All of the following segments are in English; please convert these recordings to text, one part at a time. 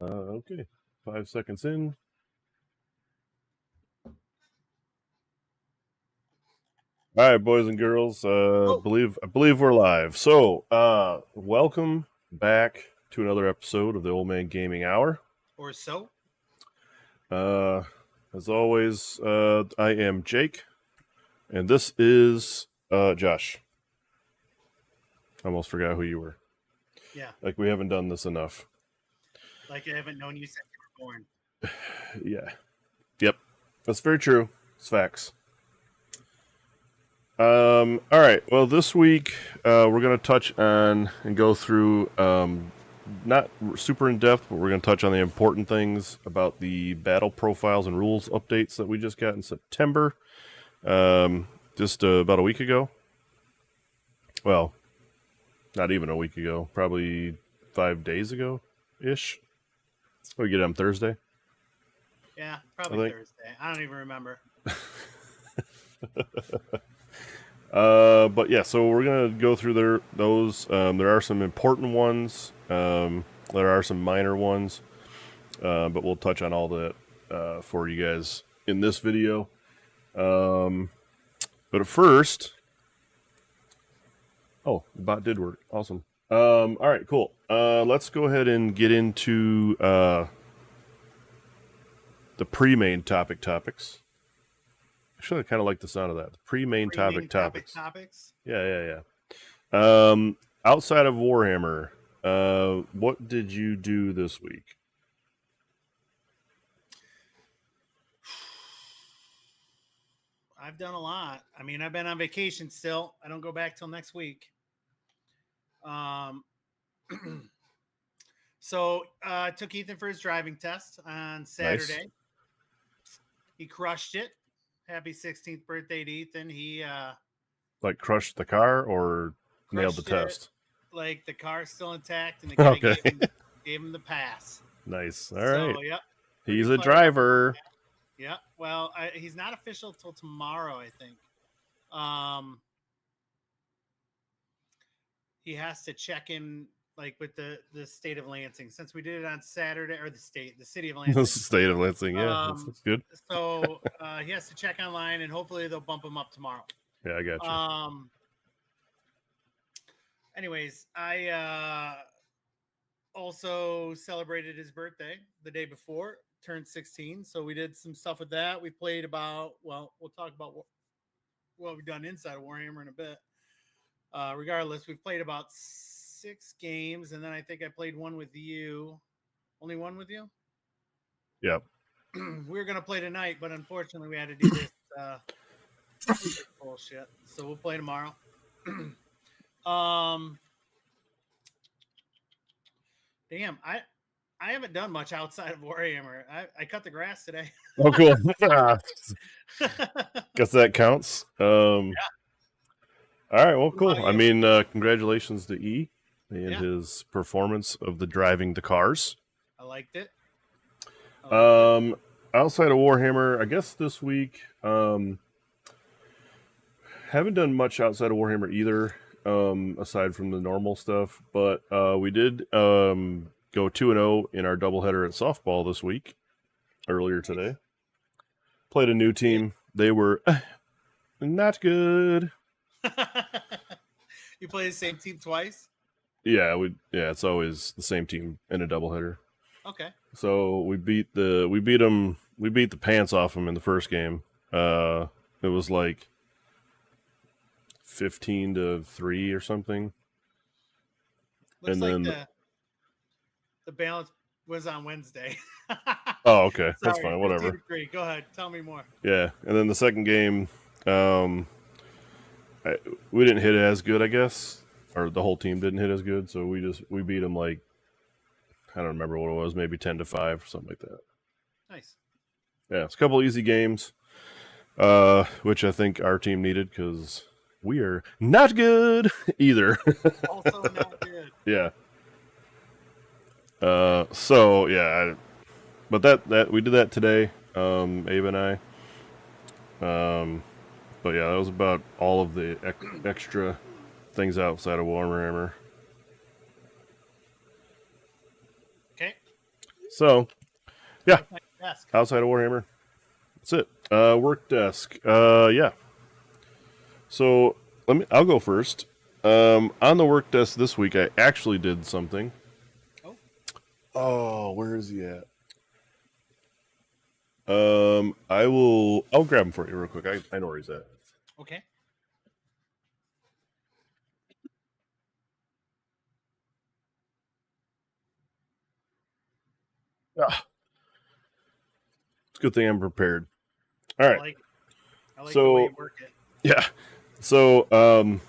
Okay, 5 seconds in. All right, boys and girls. I believe we're live. So, welcome back to another episode of the Old Man Gaming Hour. Or so. As always, I am Jake, and this is Josh. I almost forgot who you were. Yeah. Like we haven't done this enough. Like I haven't known you since you were born. Yeah. Yep. That's very true. It's facts. All right. Well, this week we're going to touch on and go through, not super in depth, but we're going to touch on the important things about the battle profiles and rules updates that we just got in September, just about a week ago. Well, not even a week ago, probably 5 days ago ish. We get it on Thursday. Yeah, probably Thursday. I don't even remember. But yeah, so we're gonna go through those. There are some important ones. There are some minor ones, but we'll touch on all that for you guys in this video. But at first, the bot did work. Awesome. All right, cool. Let's go ahead and get into the pre-main topics. Actually, I kind of like the sound of that. The pre-main topics. Yeah. Outside of Warhammer, what did you do this week? I've done a lot. I mean, I've been on vacation still. I don't go back till next week. So I took Ethan for his driving test on Saturday. Nice. He crushed it. Happy 16th birthday to Ethan. He crushed the car or nailed the test? Like the car's still intact, and the guy gave him the pass. Nice. All right. Yep. He's a driver. Yeah. Well, he's not official till tomorrow, I think. He has to check in with the state of Lansing, since we did it on Saturday, or the city of Lansing. The state of Lansing, yeah, that's good. So he has to check online, and hopefully they'll bump him up tomorrow. Yeah, I got you. Anyways, I also celebrated his birthday the day before, turned 16. So we did some stuff with that. We played we'll talk about what we've done inside of Warhammer in a bit. Regardless, we've played about 6 games, and then I think I played one with you. Only one with you? Yep. We were going to play tonight, but unfortunately we had to do this bullshit. So we'll play tomorrow. Damn, I haven't done much outside of Warhammer. I cut the grass today. Oh, cool. Guess that counts. Yeah. All right, well, cool. I mean, congratulations to E and his performance of driving the cars. I liked it. Outside of Warhammer, I guess this week, haven't done much outside of Warhammer either, aside from the normal stuff. But we did go 2-0 in our doubleheader at softball this week, earlier today. Played a new team. They were not good. You play the same team twice? Yeah, it's always the same team in a doubleheader. Okay. So we beat the pants off them in the first game. It was like 15-3 or something. Looks and like then the balance was on Wednesday. Oh, okay. That's fine. Whatever. Go ahead. Tell me more. Yeah, and then the second game, we didn't hit it as good, I guess, or the whole team didn't hit as good. So we beat them I don't remember what it was, maybe 10-5 or something like that. Nice. Yeah, it's a couple easy games, which I think our team needed because we are not good either. Also not good. Yeah. So yeah, but that we did that today, Abe and I. But yeah, that was about all of the extra things outside of Warhammer. Okay. So yeah, What's my desk? outside of Warhammer, that's it. Work desk. Yeah. So I'll go first. On the work desk this week, I actually did something. Oh, Oh, where is he at? I'll grab him for you real quick. I know where he's at. okay. Ah, it's a good thing I'm prepared. All I right. like it. I like the way So you work it. yeah. So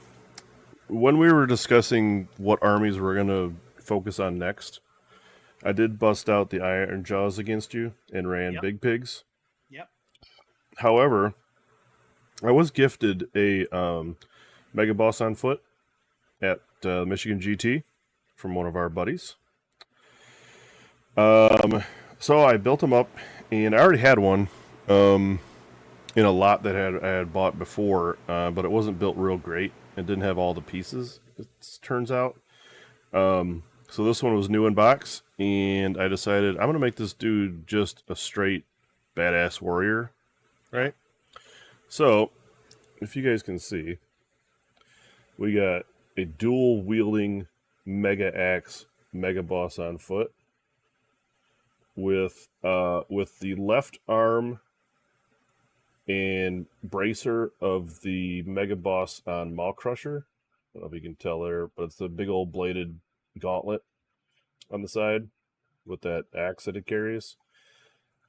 when we were discussing what armies we're gonna focus on next, I did bust out the Iron Jaws against you and ran Yep. Big Pigs. Yep. However, I was gifted a Mega Boss on foot at Michigan GT from one of our buddies. So I built them up, and I already had one in a lot that I had bought before, but it wasn't built real great. It didn't have all the pieces, it turns out. So this one was new in box, and I decided I'm going to make this dude just a straight badass warrior, Yeah. right? So, if you guys can see, we got a dual wielding mega axe mega boss on foot with the left arm and bracer of the mega boss on Maw Crusher. I don't know if you can tell there, but it's a big old bladed gauntlet on the side with that axe that it carries.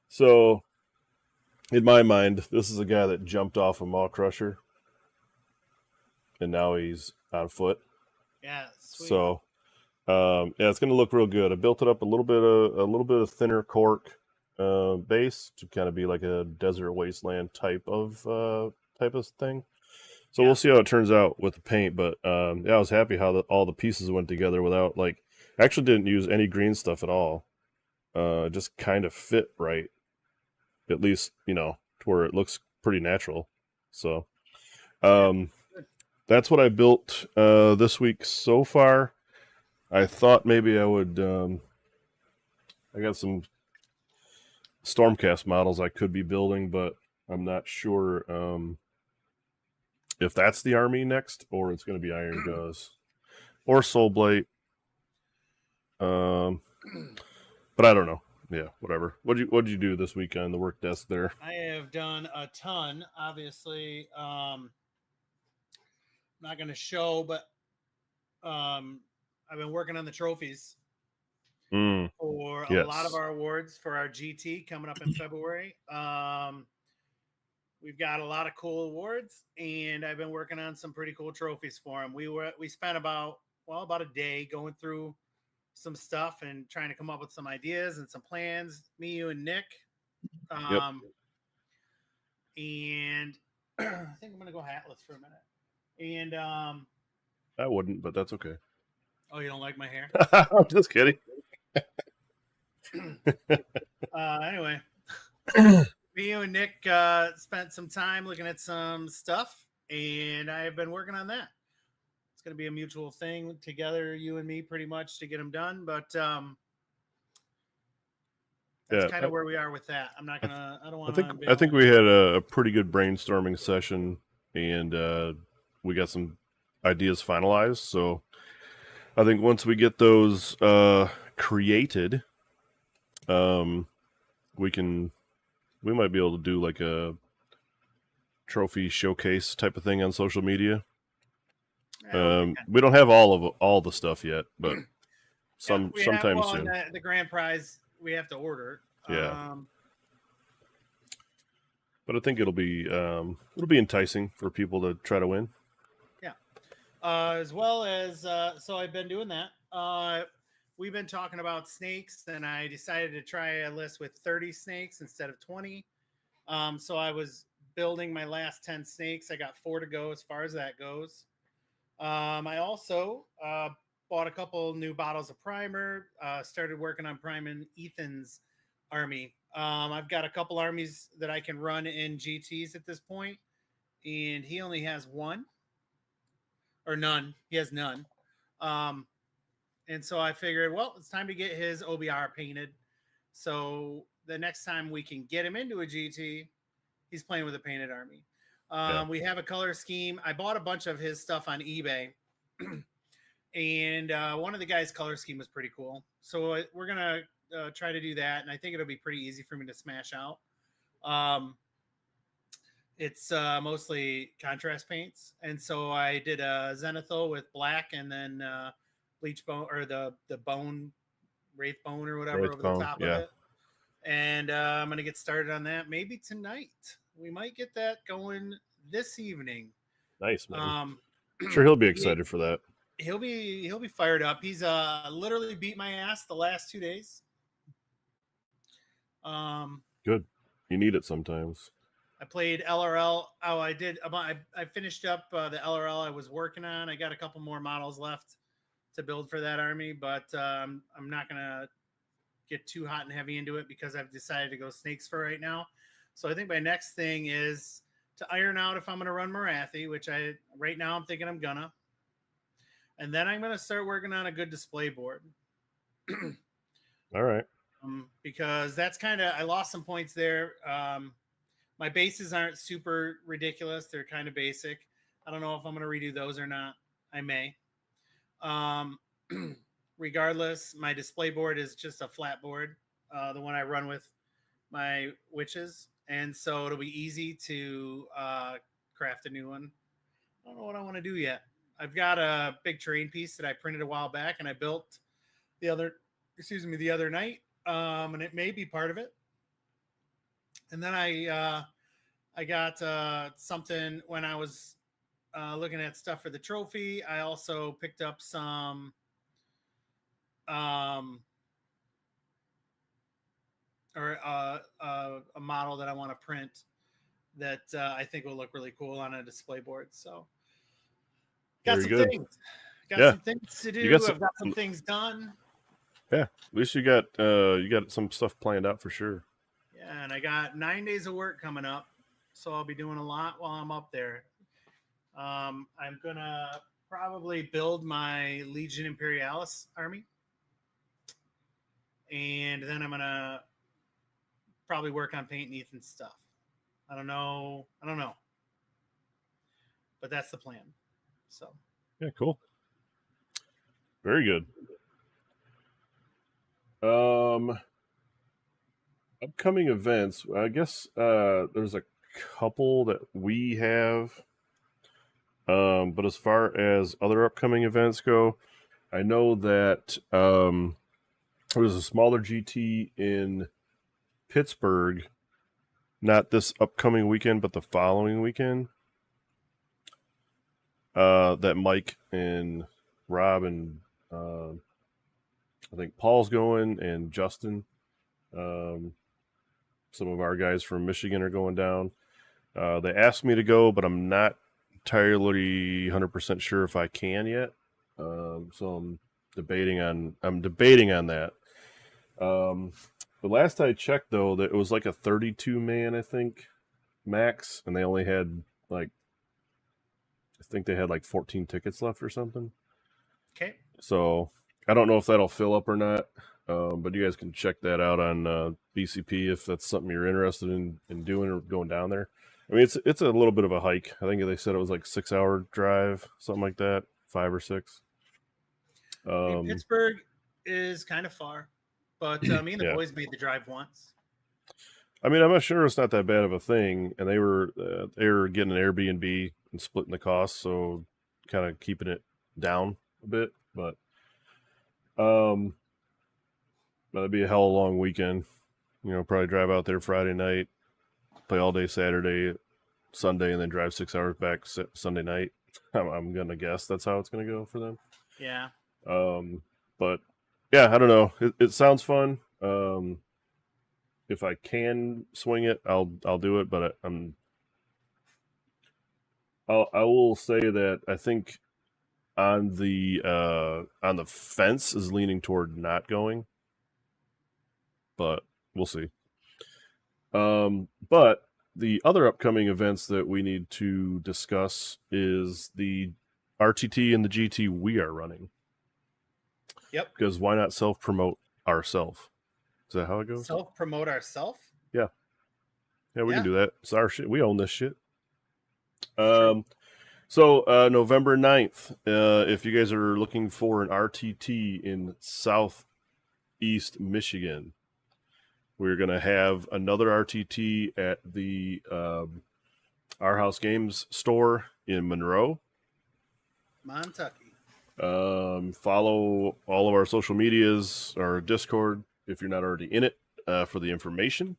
So, in my mind, this is a guy that jumped off a Maw Crusher and now he's on foot. Yeah. Sweet. So, yeah, it's going to look real good. I built it up a little bit of thinner cork base to kind of be like a desert wasteland type of thing. So Yeah. we'll see how it turns out with the paint. But yeah, I was happy how all the pieces went together without like. I actually didn't use any green stuff at all. Just kind of fit right, at least to where it looks pretty natural. So Yeah. um, Good. that's what I built this week so far. I thought maybe I would. I got some Stormcast models I could be building, but I'm not sure if that's the army next or it's going to be Iron Jaws or Soulblight. But I don't know. Yeah, whatever. What'd you do this week on the work desk there? I have done a ton. Obviously, not going to show, but I've been working on the trophies for a lot of Yes. our awards for our GT coming up in February. We've got a lot of cool awards, and I've been working on some pretty cool trophies for them. We spent about a day going through some stuff and trying to come up with some ideas and some plans. Me, you, and Nick. Yep. And I think I'm gonna go hatless for a minute. And I wouldn't, but that's okay. oh, you don't like my hair? I'm just kidding. Anyway, me, you, and Nick spent some time looking at some stuff, and I've been working on that. It's going to be a mutual thing together, you and me, pretty much to get them done. But that's kind of where we are with that. I'm not gonna. I don't want to. I think we had a pretty good brainstorming session, and we got some ideas finalized. So I think once we get those created, we might be able to do like a trophy showcase type of thing on social media. We don't have all the stuff yet, but sometime soon. The grand prize we have to order. Yeah. But I think it'll be enticing for people to try to win. Yeah. As well as so I've been doing that. We've been talking about snakes, and I decided to try a list with 30 snakes instead of 20. So I was building my last 10 snakes. I got 4 to go as far as that goes. I also bought a couple new bottles of primer. Started working on priming Ethan's army. I've got a couple armies that I can run in GTs at this point, and he only has one or none. He has none. And so I figured, well, it's time to get his OBR painted. So the next time we can get him into a GT, he's playing with a painted army. We have a color scheme. I bought a bunch of his stuff on eBay. And one of the guys' color scheme was pretty cool. So we're going to try to do that. And I think it'll be pretty easy for me to smash out. It's mostly contrast paints. And so I did a Zenithal with black and then bleach bone or the bone, wraith bone or whatever over the top of it. And I'm going to get started on that maybe tonight. We might get that going this evening. Nice, man. Sure, he'll be excited for that. He'll be fired up. He's literally beat my ass the last 2 days. Good. You need it sometimes. I played LRL. Oh, I did. I finished up the LRL I was working on. I got a couple more models left to build for that army, but I'm not gonna get too hot and heavy into it because I've decided to go snakes for right now. So I think my next thing is to iron out if I'm gonna run Marathi, which right now I'm thinking I'm gonna. And then I'm going to start working on a good display board. All right. Because that's I lost some points there. My bases aren't super ridiculous. They're kind of basic. I don't know if I'm going to redo those or not. I may. Regardless, my display board is just a flat board, the one I run with my witches. And so it'll be easy to craft a new one. I don't know what I want to do yet. I've got a big terrain piece that I printed a while back and I built the other night. And it may be part of it. And then I got something when I was looking at stuff for the trophy. I also picked up some a model that I want to print that I think will look really cool on a display board. So got some things. Some things to do. I've got some things done. Yeah, at least you got some stuff planned out for sure. Yeah, and I got 9 days of work coming up, so I'll be doing a lot while I'm up there. I'm gonna probably build my Legion Imperialis army, and then I'm gonna probably work on painting Ethan's stuff. I don't know, but that's the plan. So yeah, cool. Very good. Upcoming events. I guess there's a couple that we have. But as far as other upcoming events go, I know that there's a smaller GT in Pittsburgh, not this upcoming weekend, but the following weekend. That Mike and Rob and I think Paul's going and Justin. Some of our guys from Michigan are going down. They asked me to go, but I'm not entirely 100% sure if I can yet. So I'm debating on that. The last I checked, though, that it was like a 32 man, I think, max, and they only had like 14 tickets left or something. Okay. So I don't know if that'll fill up or not. But you guys can check that out on BCP if that's something you're interested in doing or going down there. I mean, it's a little bit of a hike. I think they said it was like 6 hour drive, something like that, 5 or 6. Pittsburgh is kind of far, but me and the boys made the drive once. I mean, I'm not sure it's not that bad of a thing, and they were getting an Airbnb and splitting the cost, so kind of keeping it down a bit. But that'd be a hell of a long weekend. Probably drive out there Friday night, play all day Saturday, Sunday, and then drive 6 hours back Sunday night. I'm gonna guess that's how it's gonna go for them. Yeah. But yeah, I don't know. It sounds fun. If I can swing it, I'll do it. But I will say that I think on the fence is leaning toward not going, but we'll see. But the other upcoming events that we need to discuss is the RTT and the GT we are running. Yep. Because why not self-promote ourselves? Is that how it goes? Self promote ourselves. Yeah, we Yeah. can do that. It's our shit. We own this shit. True. So November 9th, if you guys are looking for an RTT in Southeast Michigan, we're going to have another RTT at the Our House Games store in Monroe. Montucky. Follow all of our social medias, our Discord, if you're not already in it, for the information.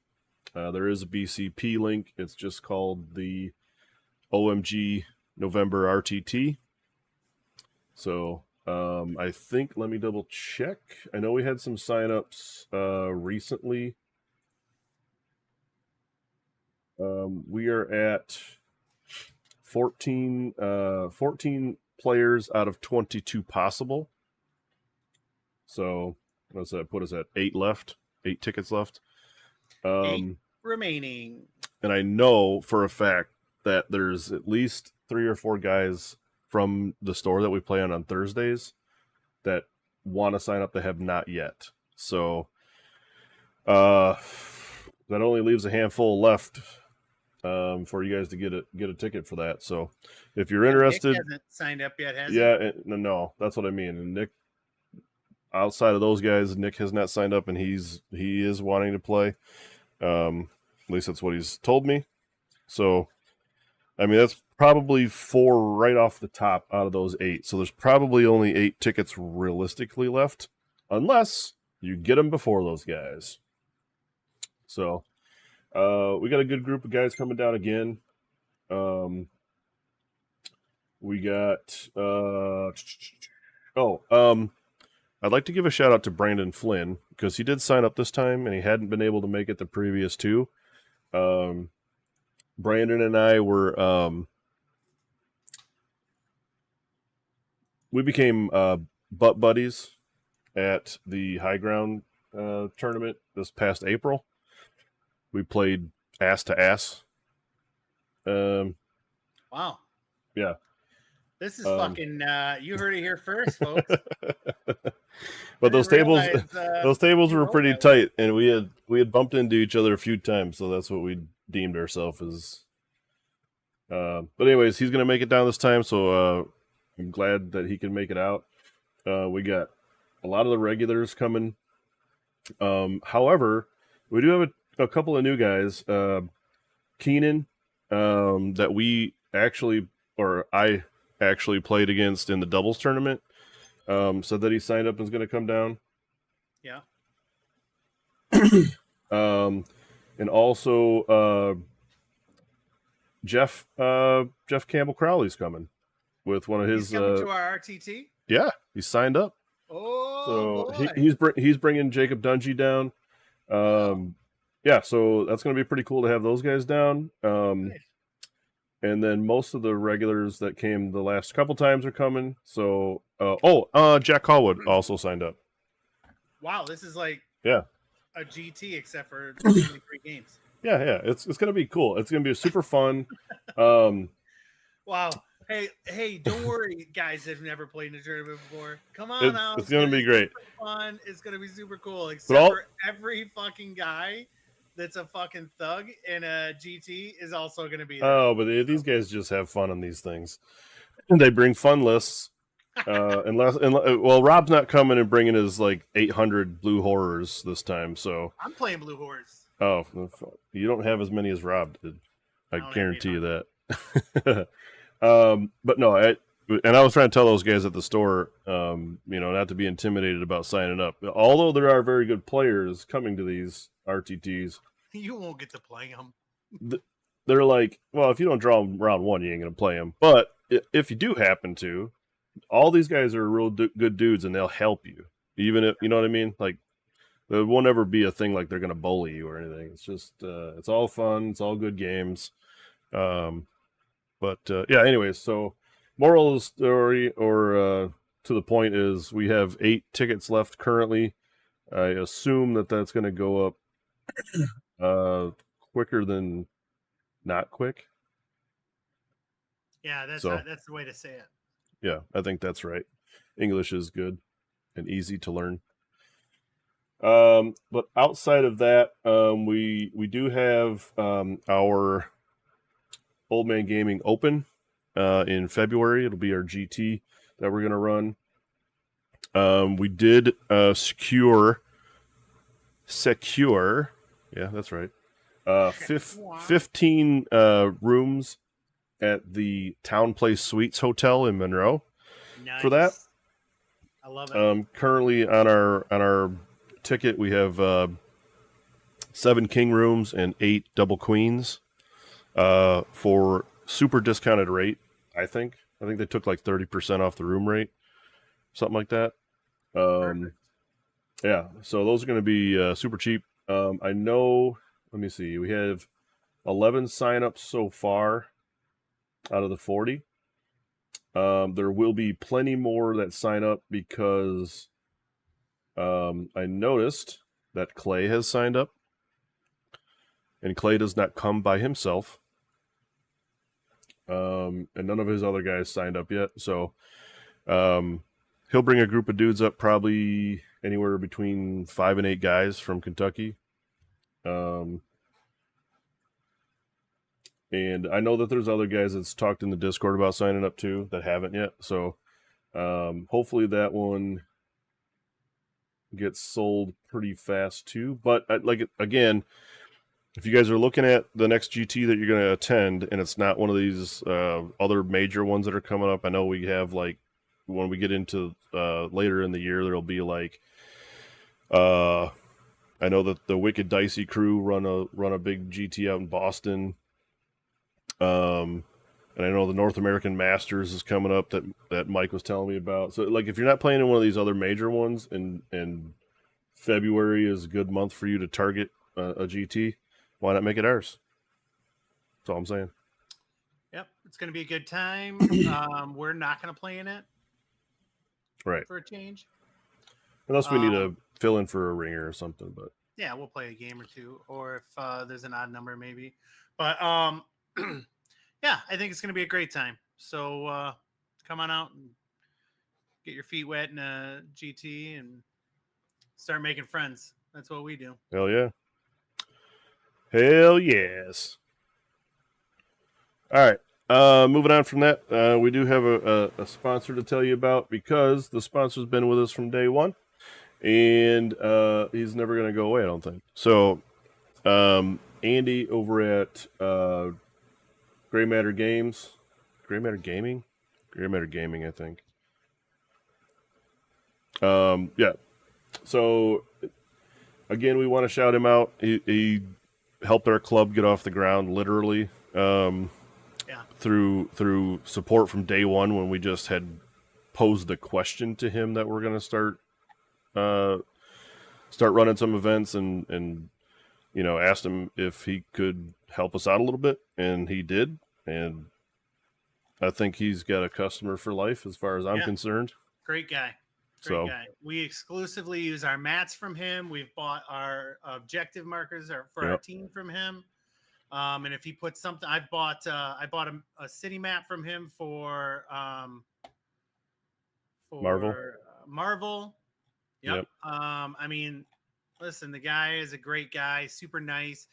There is a BCP link. It's just called the OMG November RTT. So I think, let me double check. I know we had some signups recently. We are at 14 players out of 22 possible. So what's that put us at? 8 tickets left. 8 remaining. And I know for a fact that there's at least 3 or 4 guys from the store that we play on Thursdays that want to sign up that have not yet. So that only leaves a handful left for you guys to get a ticket for that. So if you're interested, Nick hasn't signed up yet, has he? yeah, no, that's what I mean. And Nick, outside of those guys, Nick has not signed up, and he is wanting to play. At least that's what he's told me. So, I mean, that's probably 4 right off the top out of those 8. So there's probably only 8 tickets realistically left, unless you get them before those guys. So we got a good group of guys coming down again. We got I'd like to give a shout out to Brandon Flynn, because he did sign up this time and he hadn't been able to make it the previous 2. Brandon and I were we became butt buddies at the High Ground tournament this past April. We played ass to ass. Wow. Yeah. This is fucking. You heard it here first, folks. But those tables were pretty tight, and we had bumped into each other a few times, so that's what we deemed ourselves as. But anyways, he's gonna make it down this time, so I'm glad that he can make it out. We got a lot of the regulars coming. However, we do have a couple of new guys. Keenan, that I actually played against in the doubles tournament, said that he signed up and is going to come down. Yeah. And also Jeff Campbell Crowley's coming with one of his. He's coming to our RTT. Yeah, he signed up. Oh, so boy. he's bringing Jacob Dungy down. Yeah, so that's going to be pretty cool to have those guys down. Nice. And then most of the regulars that came the last couple times are coming. So, Jack Callwood also signed up. Wow, this is like a GT except for 3 games. Yeah, it's going to be cool. It's going to be super fun. Wow. Hey, don't worry, guys that have never played in a tournament before. Come on out. It's going to be great. Fun. It's going to be super cool. Except for every fucking guy that's a fucking thug in a GT is also going to be there. Oh, but these guys just have fun on these things. They bring fun lists. Rob's not coming and bringing his like 800 blue horrors this time. So I'm playing blue horrors. Oh, you don't have as many as Rob did. I guarantee you that. But no, I was trying to tell those guys at the store, not to be intimidated about signing up. Although there are very good players coming to these RTTs, you won't get to play them. They're like, well, if you don't draw them round 1, you ain't gonna play them. But if you do happen to, all these guys are real good dudes, and they'll help you. Even if you know what I mean, like. There won't ever be a thing like they're going to bully you or anything. It's just, it's all fun. It's all good games. Anyways, so moral of the story, or to the point, is we have 8 tickets left currently. I assume that's going to go up quicker than not quick. Yeah, that's the way to say it. Yeah, I think that's right. English is good and easy to learn. But outside of that, we do have our Old Man Gaming Open in February. It'll be our GT that we're gonna run. We did secure. Yeah, that's right. 15 rooms at the Town Place Suites Hotel in Monroe. Nice. For that. I love it. Currently on our ticket, we have 7 king rooms and 8 double queens for super discounted rate. I think they took like 30% off the room rate, something like that. Yeah, so those are going to be super cheap. I know. Let me see. We have 11 signups so far out of the 40. There will be plenty more that sign up because I noticed that Clay has signed up, and Clay does not come by himself. And none of his other guys signed up yet, so he'll bring a group of dudes up, probably anywhere between 5 and 8 guys from Kentucky. And I know that there's other guys that's talked in the Discord about signing up too that haven't yet. So hopefully that one gets sold pretty fast too. But again, if you guys are looking at the next GT that you're going to attend, and it's not one of these other major ones that are coming up, I know we have like when we get into later in the year, there'll be like I know that the Wicked Dicey crew run a big GT out in Boston. And I know the North American Masters is coming up that Mike was telling me about. So like if you're not playing in one of these other major ones, and February is a good month for you to target a GT, why not make it ours? That's all I'm saying. Yep, it's going to be a good time. We're not going to play in it, right? For a change, unless we need to fill in for a ringer or something. But yeah, we'll play a game or two, or if there's an odd number, maybe. But yeah, I think it's going to be a great time. So come on out and get your feet wet in a GT and start making friends. That's what we do. Hell yeah. Hell yes. All right. Moving on from that, we do have a sponsor to tell you about, because the sponsor's been with us from day one, and he's never going to go away, I don't think. So Andy over at Gray Matter Games. Gray Matter Gaming? Gray Matter Gaming, I think. Yeah. So, again, we want to shout him out. He helped our club get off the ground, literally, through support from day one, when we just had posed the question to him that we're going to start running some events, and asked him if he could help us out a little bit, and he did. And I think he's got a customer for life as far as I'm concerned. Great guy. Great guy. We exclusively use our mats from him. We've bought our objective markers for our team from him. And if he puts something, I bought a city map from him for Marvel. Yep. I mean, listen, the guy is a great guy, super nice.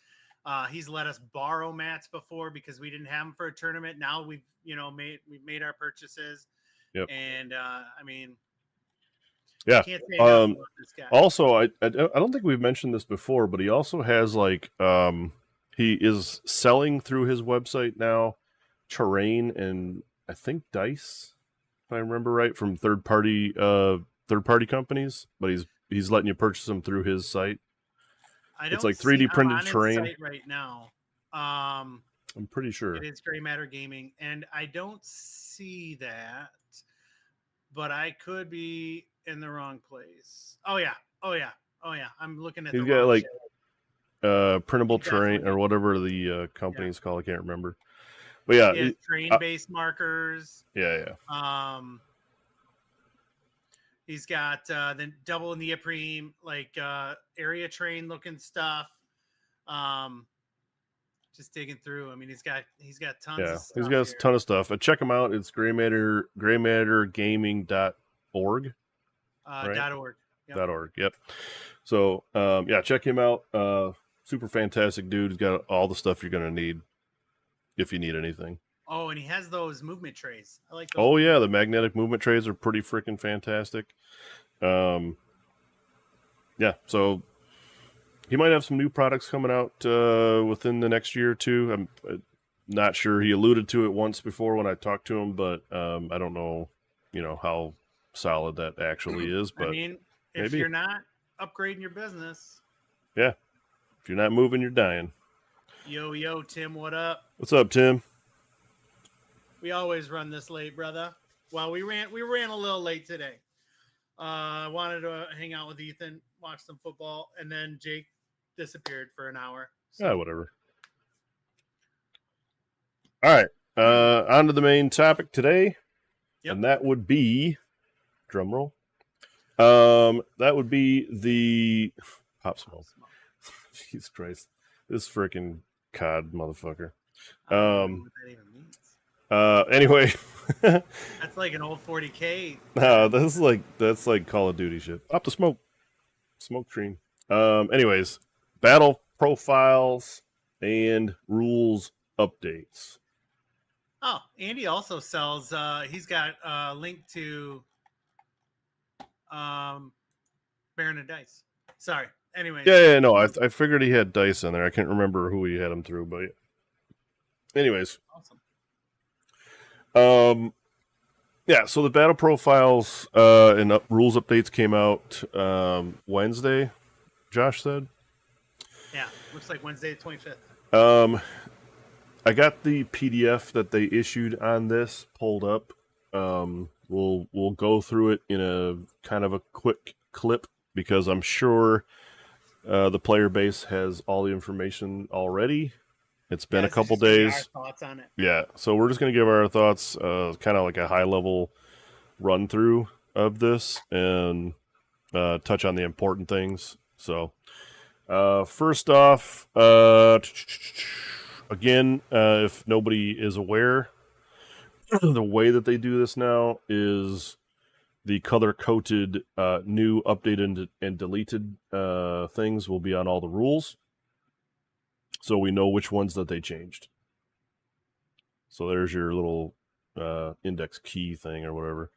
He's let us borrow mats before because we didn't have them for a tournament. Now we've made our purchases. Yep. And I mean, yeah. Can't say enough about this guy. Also, I don't think we've mentioned this before, but he also has he is selling through his website now terrain and I think dice, if I remember right, from third party companies, but he's letting you purchase them through his site. It's like 3D printed terrain site right now. I'm pretty sure it is Gray Matter Gaming, and I don't see that, but I could be in the wrong place. Oh yeah. I'm looking at. He's got like printable terrain or whatever the company's called. I can't remember. But yeah, terrain-based markers. Yeah. He's got the double neoprene, like area train looking stuff. Just digging through. I mean, he's got tons. Yeah, of stuff he's got a ton of stuff. Check him out. It's graymattergaming.org. Right? .org. Yep. .org. Yep. So yeah, check him out. Super fantastic dude. He's got all the stuff you're gonna need if you need anything. Oh, and he has those movement trays. I like those. Oh yeah, the magnetic movement trays are pretty freaking fantastic. Yeah, so he might have some new products coming out within the next year or two. I'm not sure. He alluded to it once before when I talked to him, but I don't know, how solid that actually is. But I mean, if maybe. you're not upgrading your business, Yeah, if you're not moving, you're dying. Yo, Tim, what up? What's up, Tim? We always run this late, brother. Well, we ran a little late today. I wanted to hang out with Ethan, watch some football, and then Jake disappeared for an hour. So. Yeah, whatever. All right, on to the main topic today, and that would be, drum roll. That would be the Pop Smoke. Jesus Christ, this freaking COD motherfucker. I don't know what that even means. Anyway, that's like an old 40K. That's like Call of Duty shit. Pop the smoke screen. Anyways, battle profiles and rules updates. Oh, Andy also sells. He's got a link to Baron of Dice. Sorry. Anyway. Yeah, no, I figured he had dice in there. I can't remember who he had them through, but anyways. Awesome. Yeah, so the battle profiles and rules updates came out Wednesday, Josh said. Yeah, looks like Wednesday the 25th. I got the PDF that they issued on this pulled up. We'll go through it in a kind of a quick clip because I'm sure the player base has all the information already. It's been a couple days. Our thoughts on it. Yeah, so we're just going to give our thoughts, kind of like a high-level run-through of this and touch on the important things. So, first off, again, if nobody is aware, the way that they do this now is the color-coded new updated and deleted things will be on all the rules. So we know which ones that they changed. So there's your little index key thing or whatever.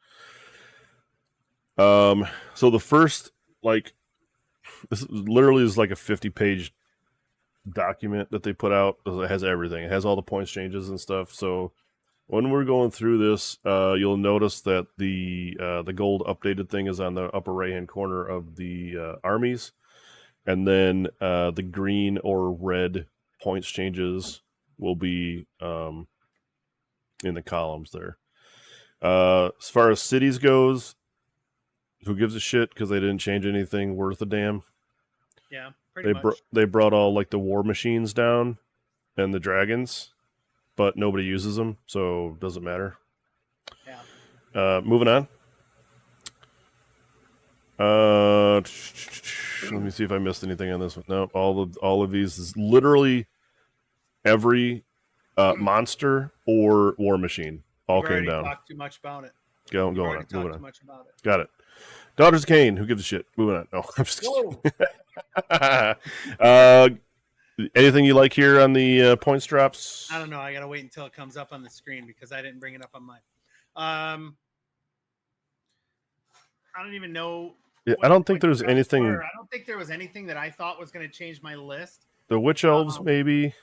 So the first, this literally is like a 50-page document that they put out. It has everything. It has all the points changes and stuff. So when we're going through this, you'll notice that the gold updated thing is on the upper right-hand corner of the armies. And then the green or red points changes will be in the columns there. As far as cities goes, who gives a shit because they didn't change anything worth a damn. Yeah, pretty much. They brought all like the war machines down and the dragons, but nobody uses them, so it doesn't matter. Yeah. Moving on. Let me see if I missed anything on this one. No, all of these is literally every monster or war machine all came down. Talked too much about it. Going on. Moving on. Too much about it. Got it. Daughters of Cain. Who gives a shit? Moving on. No, I'm just kidding. Anything you like here on the points drops? I don't know. I gotta wait until it comes up on the screen because I didn't bring it up on mine. I don't even know. Yeah, I don't think there's anything. I don't think there was anything that I thought was going to change my list. The witch elves, maybe.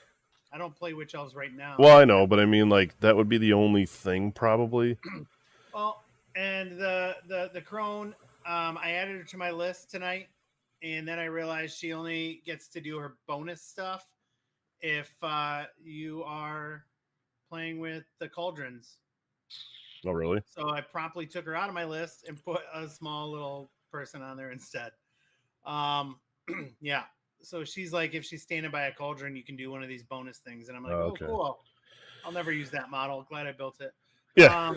I don't play witch elves right now. Well, I know, but I mean, like that would be the only thing, probably. Well, and the crone, I added her to my list tonight, and then I realized she only gets to do her bonus stuff if you are playing with the cauldrons. Oh, really? So I promptly took her out of my list and put a small little person on there instead. Yeah. So she's like, if she's standing by a cauldron, you can do one of these bonus things. And I'm like, okay. Oh, cool. I'll never use that model. Glad I built it. Yeah.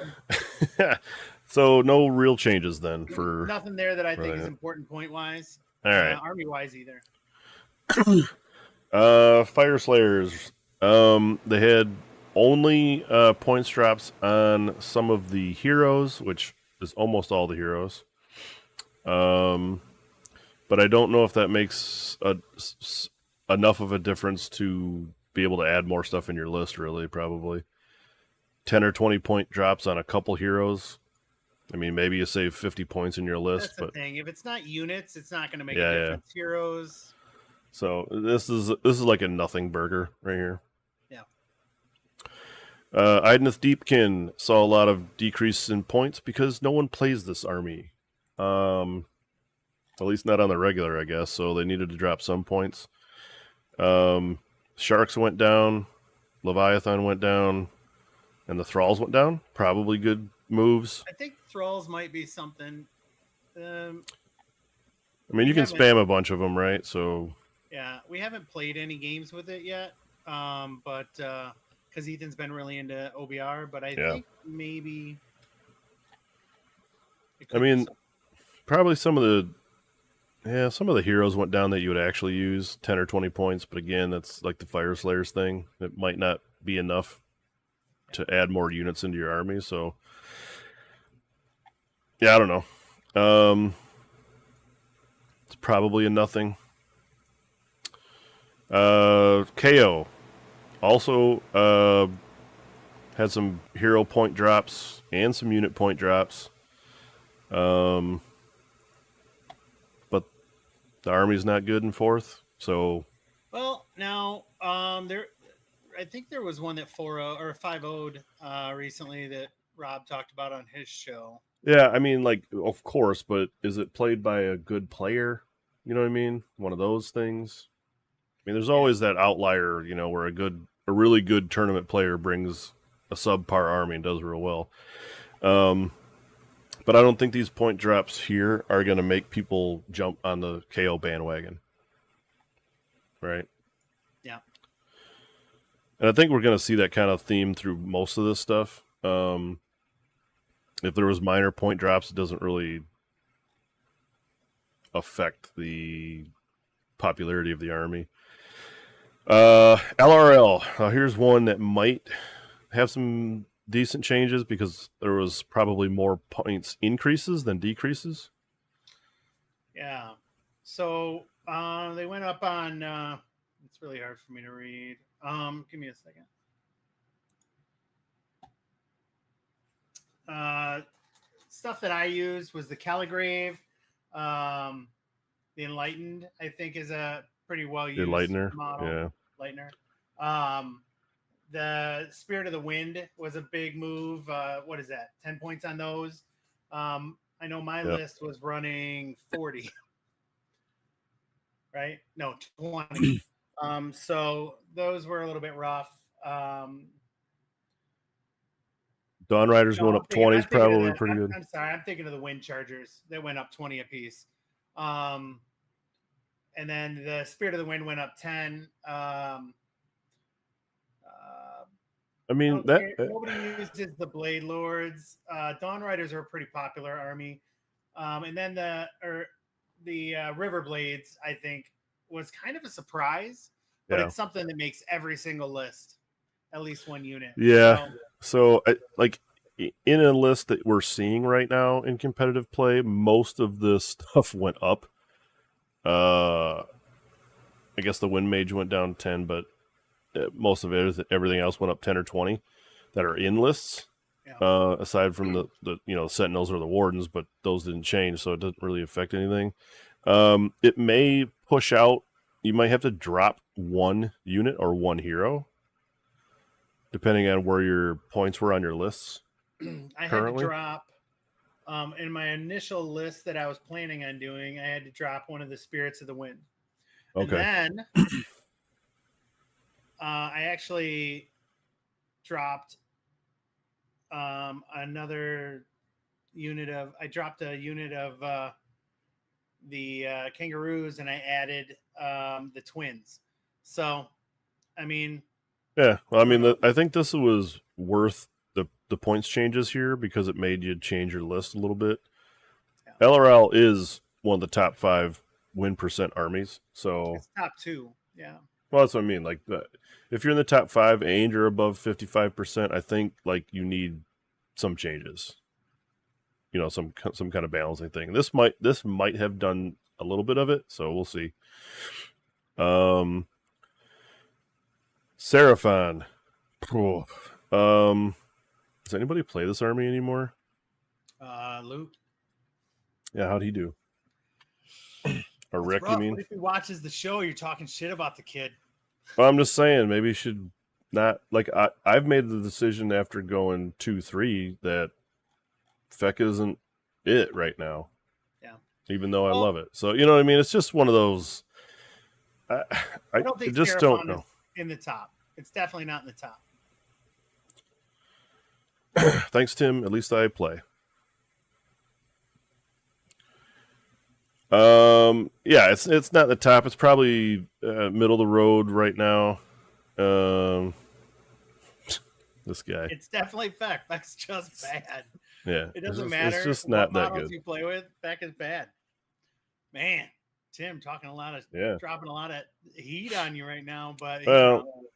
So no real changes then for nothing there that I think is important point wise. All right. Army wise either. Fire Slayers. They had only points drops on some of the heroes, which is almost all the heroes. but I don't know if that makes enough of a difference to be able to add more stuff in your list. Really, probably 10 or 20 point drops on a couple heroes. I mean, maybe you save 50 points in your list, That's the but thing. If it's not units, it's not going to make a yeah. difference. Heroes, So this is like a nothing burger right here. yeah. Idneth Deepkin saw a lot of decrease in points because no one plays this army. At least not on the regular, I guess. So they needed to drop some points. Sharks went down, Leviathan went down, and the Thralls went down. Probably good moves. I think Thralls might be something. I mean, you can spam a bunch of them, right? So yeah, we haven't played any games with it yet, but because Ethan's been really into OBR, but I think maybe. I mean, probably some of the heroes went down that you would actually use 10 or 20 points, but again, that's like the Fire Slayers thing. It might not be enough to add more units into your army, so yeah, I don't know. It's probably a nothing. KO also had some hero point drops and some unit point drops. But the army's not good in fourth, so. Well, now there, I think there was one that 4-0 or 5-0'd recently that Rob talked about on his show. Yeah, I mean, like, of course, but is it played by a good player? You know what I mean? One of those things. I mean, there's always that outlier, where a really good tournament player brings a subpar army and does real well. But I don't think these point drops here are going to make people jump on the KO bandwagon. Right? Yeah. And I think we're going to see that kind of theme through most of this stuff. If there was minor point drops, it doesn't really affect the popularity of the army. LRL. Here's one that might have some decent changes because there was probably more points increases than decreases. Yeah. So they went up on. It's really hard for me to read. Give me a second. Stuff that I used was the Caligrave, the Enlightened. I think is a pretty well used model. Yeah. Lightner. The Spirit of the Wind was a big move. What is that? 10 points on those. I know my list was running 40. Right? No, 20. So those were a little bit rough. Dawn Riders going up 20 is probably pretty good. I'm sorry, I'm thinking of the Wind Chargers. They went up 20 apiece. And then the Spirit of the Wind went up 10. I mean, nobody uses the Blade Lords. Dawn Riders are a pretty popular army. And then the River Blades, I think, was kind of a surprise, but it's something that makes every single list at least one unit. Yeah. So like in a list that we're seeing right now in competitive play, most of this stuff went up. I guess the Wind Mage went down 10, but most of it is everything else went up 10 or 20 that are in lists. Aside from the Sentinels or the Wardens, but those didn't change, so it doesn't really affect anything. It may push out. You might have to drop one unit or one hero, depending on where your points were on your lists. I had to drop in my initial list that I was planning on doing. I had to drop one of the Spirits of the Wind. Okay. And then I actually dropped another unit of. I dropped a unit of the Kangaroos, and I added the Twins. So, I mean, yeah. Well, I mean, I think this was worth the points changes here because it made you change your list a little bit. Yeah. LRL is one of the top 5 win percent armies. So it's top 2. Yeah. Well, that's what I mean. Like, if you're in the top 5 and you're above 55%, I think like you need some changes. some kind of balancing thing. This might have done a little bit of it, so we'll see. Seraphon. Does anybody play this army anymore? Luke. Yeah, how'd he do? Or Rick, rough. you mean? What if he watches the show? You're talking shit about the kid. Well, I'm just saying, maybe you should not like. I've made the decision after going 2-3 that Feck isn't it right now. Yeah. Even though I love it, so you know what I mean. It's just one of those. I don't think just Seraphon don't know. is in the top. It's definitely not in the top. Thanks, Tim. At least I play. Yeah, it's not the top. It's probably middle of the road right now. This guy. It's definitely Feck. Feck's just bad. Yeah, it doesn't matter. It's just not that good. You play with Feck is bad. Man, Tim dropping a lot of heat on you right now. But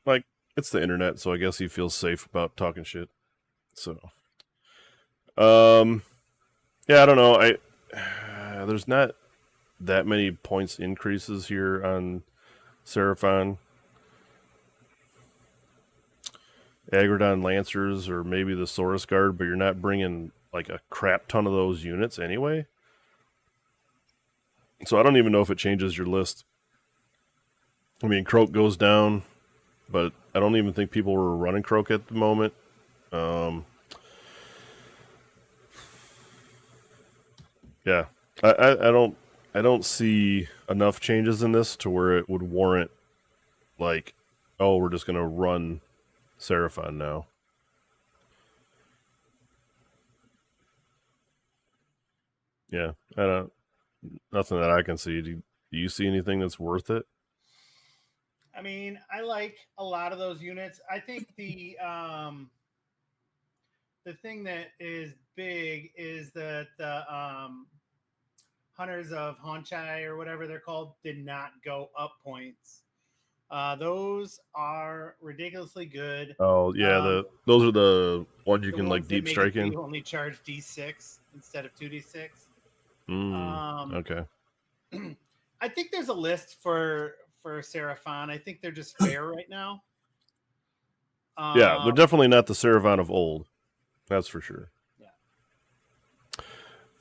like it's the internet, so I guess he feels safe about talking shit. So, yeah, I don't know. There's not that many points increases here on Seraphon. Agrodon Lancers or maybe the Saurus Guard, but you're not bringing like a crap ton of those units anyway. So I don't even know if it changes your list. I mean, Croak goes down, but I don't even think people were running Croak at the moment. Yeah, I don't see enough changes in this to where it would warrant like, oh, we're just gonna run Seraphon now. Yeah, nothing that I can see. Do you see anything that's worth it? I mean, I like a lot of those units. I think the thing that is big is that the Hunters of Honchai or whatever they're called did not go up points. Those are ridiculously good. Oh yeah, those are the ones you can like deep strike in. You only charge D6 instead of 2D6. Okay. I think there's a list for Seraphon. I think they're just fair right now. Yeah, they're definitely not the Seraphon of old. That's for sure. Yeah.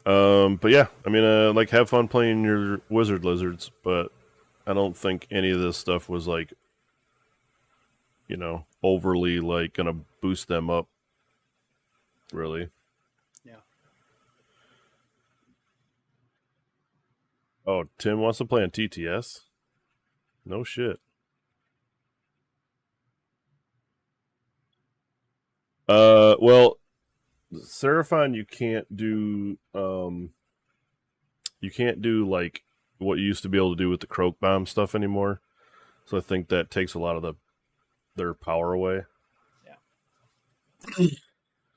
But yeah, I mean, like have fun playing your wizard lizards, but I don't think any of this stuff was like, overly like gonna boost them up. Really. Yeah. Oh, Tim wants to play on TTS? No shit. Well, Seraphon you can't do like what you used to be able to do with the Croak Bomb stuff anymore. So I think that takes a lot of their power away. Yeah.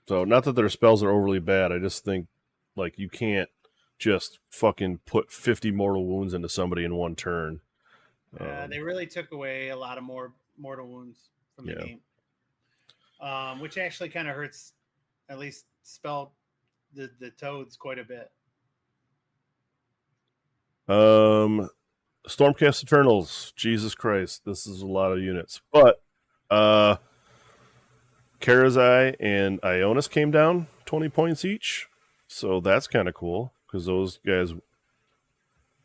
So not that their spells are overly bad, I just think like you can't just fucking put 50 mortal wounds into somebody in one turn. They really took away a lot of more mortal wounds from the game. Which actually kind of hurts, at least spell the toads quite a bit. Stormcast Eternals, Jesus Christ, this is a lot of units. But Karazai and Ionis came down 20 points each, so that's kind of cool because those guys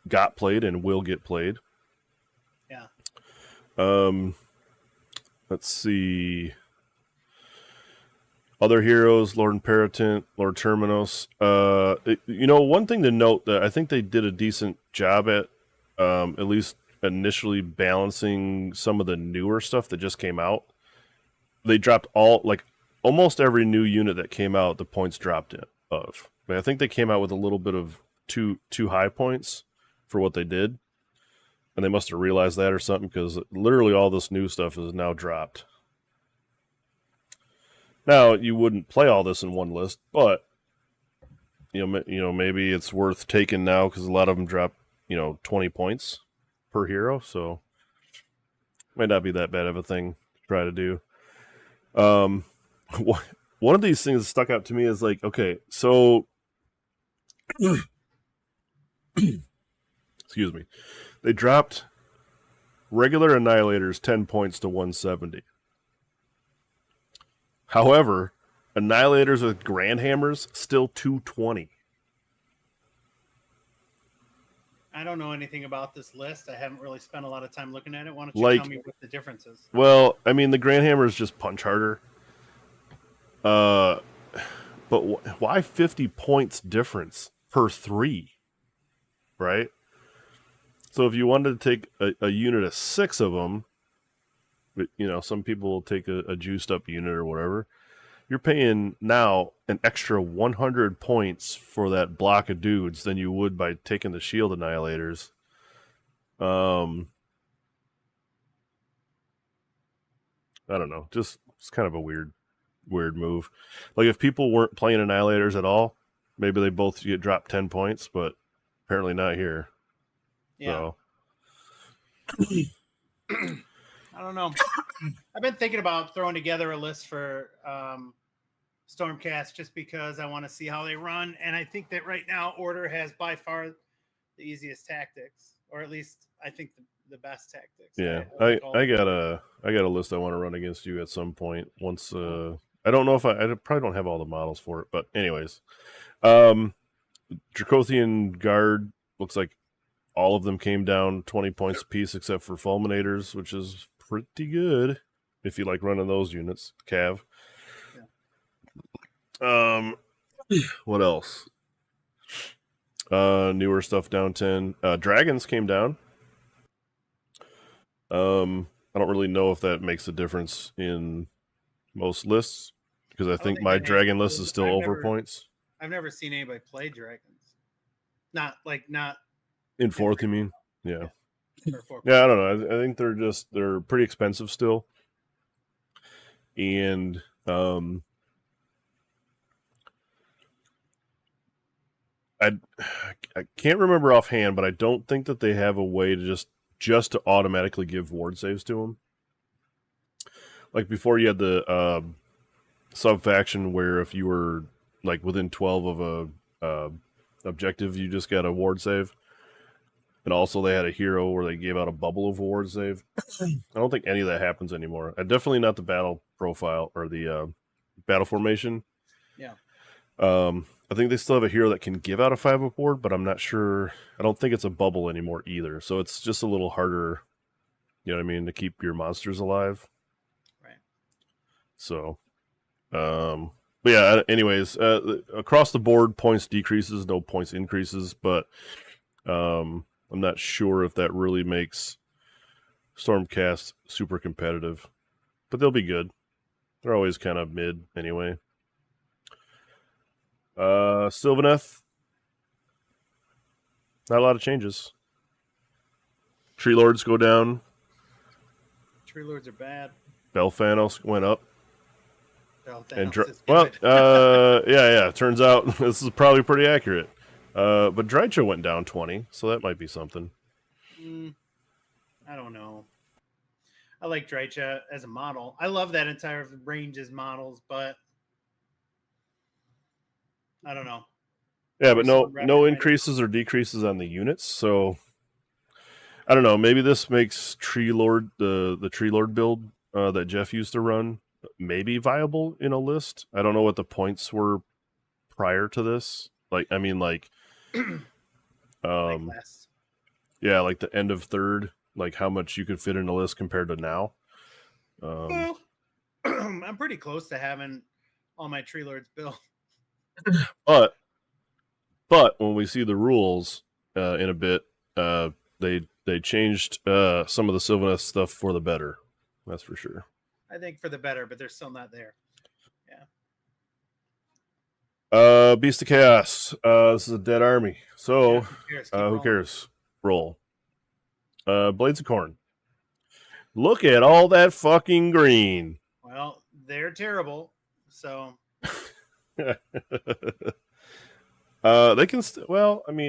got played and will get played. Yeah. Let's see. Other heroes, Lord Imperator, Lord Terminos. One thing to note that I think they did a decent job at least initially balancing some of the newer stuff that just came out. They dropped almost every new unit that came out, the points dropped of. But I think they came out with a little bit of too high points for what they did. And they must have realized that or something because literally all this new stuff is now dropped. Now, you wouldn't play all this in one list, but maybe it's worth taking now because a lot of them drop 20 points per hero, so might not be that bad of a thing to try to do. One of these things that stuck out to me is like, okay, so Excuse me. They dropped regular Annihilators 10 points to 170. However, Annihilators with Grand Hammers still 220. I don't know anything about this list. I haven't really spent a lot of time looking at it. Why don't you Like- tell me what the difference is? Well, I mean, the Grand Hammer is just punch harder. But why 50 points difference per 3? Right? So if you wanted to take a unit of 6 of them, but, you know, some people will take a juiced up unit or whatever, you're paying now an extra 100 points for that block of dudes than you would by taking the shield annihilators. I don't know. Just it's kind of a weird move. Like if people weren't playing annihilators at all, maybe they both get dropped 10 points, but apparently not here. Yeah. So I don't know. I've been thinking about throwing together a list for Stormcast just because I want to see how they run. And I think that right now Order has by far the easiest tactics, or at least I think the best tactics. yeah, I I got a list I want to run against you at some point. Once I don't know if I probably don't have all the models for it, but anyways, Dracothian Guard looks like all of them came down 20 points apiece except for Fulminators, which is pretty good if you like running those units. Cav. Yeah. What else? Newer stuff down 10. Dragons came down. I don't really know if that makes a difference in most lists because I think my dragon list is still over points. I've never seen anybody play dragons. Not in fourth, you mean? Yeah. Yeah, I don't know. I think they're pretty expensive still. And I can't remember offhand, but I don't think that they have a way to just to automatically give ward saves to them. Like before, you had the sub faction where if you were like within 12 of a objective, you just got a ward save. And also they had a hero where they gave out a bubble of ward save. I don't think any of that happens anymore. Definitely not the battle profile or the battle formation. Yeah. I think they still have a hero that can give out a 5 up ward, but I'm not sure. I don't think it's a bubble anymore either. So it's just a little harder, you know what I mean, to keep your monsters alive. Right. So, but yeah, anyways, across the board, points decreases, no points increases, but I'm not sure if that really makes Stormcast super competitive, but they'll be good. They're always kind of mid anyway. Sylvaneth, not a lot of changes. Tree Lords go down. Tree Lords are bad. Belthanos went up. Belthanos yeah. Turns out this is probably pretty accurate. But Drycha went down 20, so that might be something. I don't know. I like Drycha as a model. I love that entire range as models, but I don't know. Yeah, but no increases or decreases on the units, so I don't know. Maybe this makes Tree Lord the Tree Lord build that Jeff used to run maybe viable in a list. I don't know what the points were prior to this. Like yeah, like the end of third, like how much you could fit in a list compared to now. Well, I'm pretty close to having all my Tree Lords built. But when we see the rules in a bit, they changed some of the Sylvaneth stuff for the better. That's for sure. I think for the better, but they're still not there. Yeah. Beast of Chaos. This is a dead army. So who cares? Roll. Blades of Corn. Look at all that fucking green. Well, they're terrible. So they can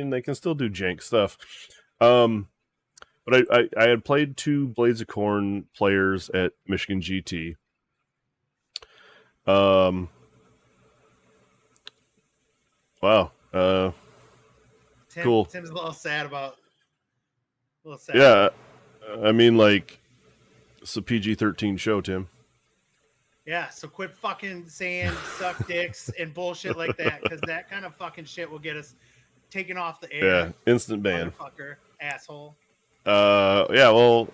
they can still do jank stuff. But I had played 2 Blades of Corn players at Michigan GT. Wow. Cool. Tim's a little sad about. Yeah, I mean, like, it's a PG-13 show, Tim. Yeah, so quit fucking saying suck dicks and bullshit like that, because that kind of fucking shit will get us taken off the air. Yeah, instant ban. Motherfucker, asshole. Yeah, well,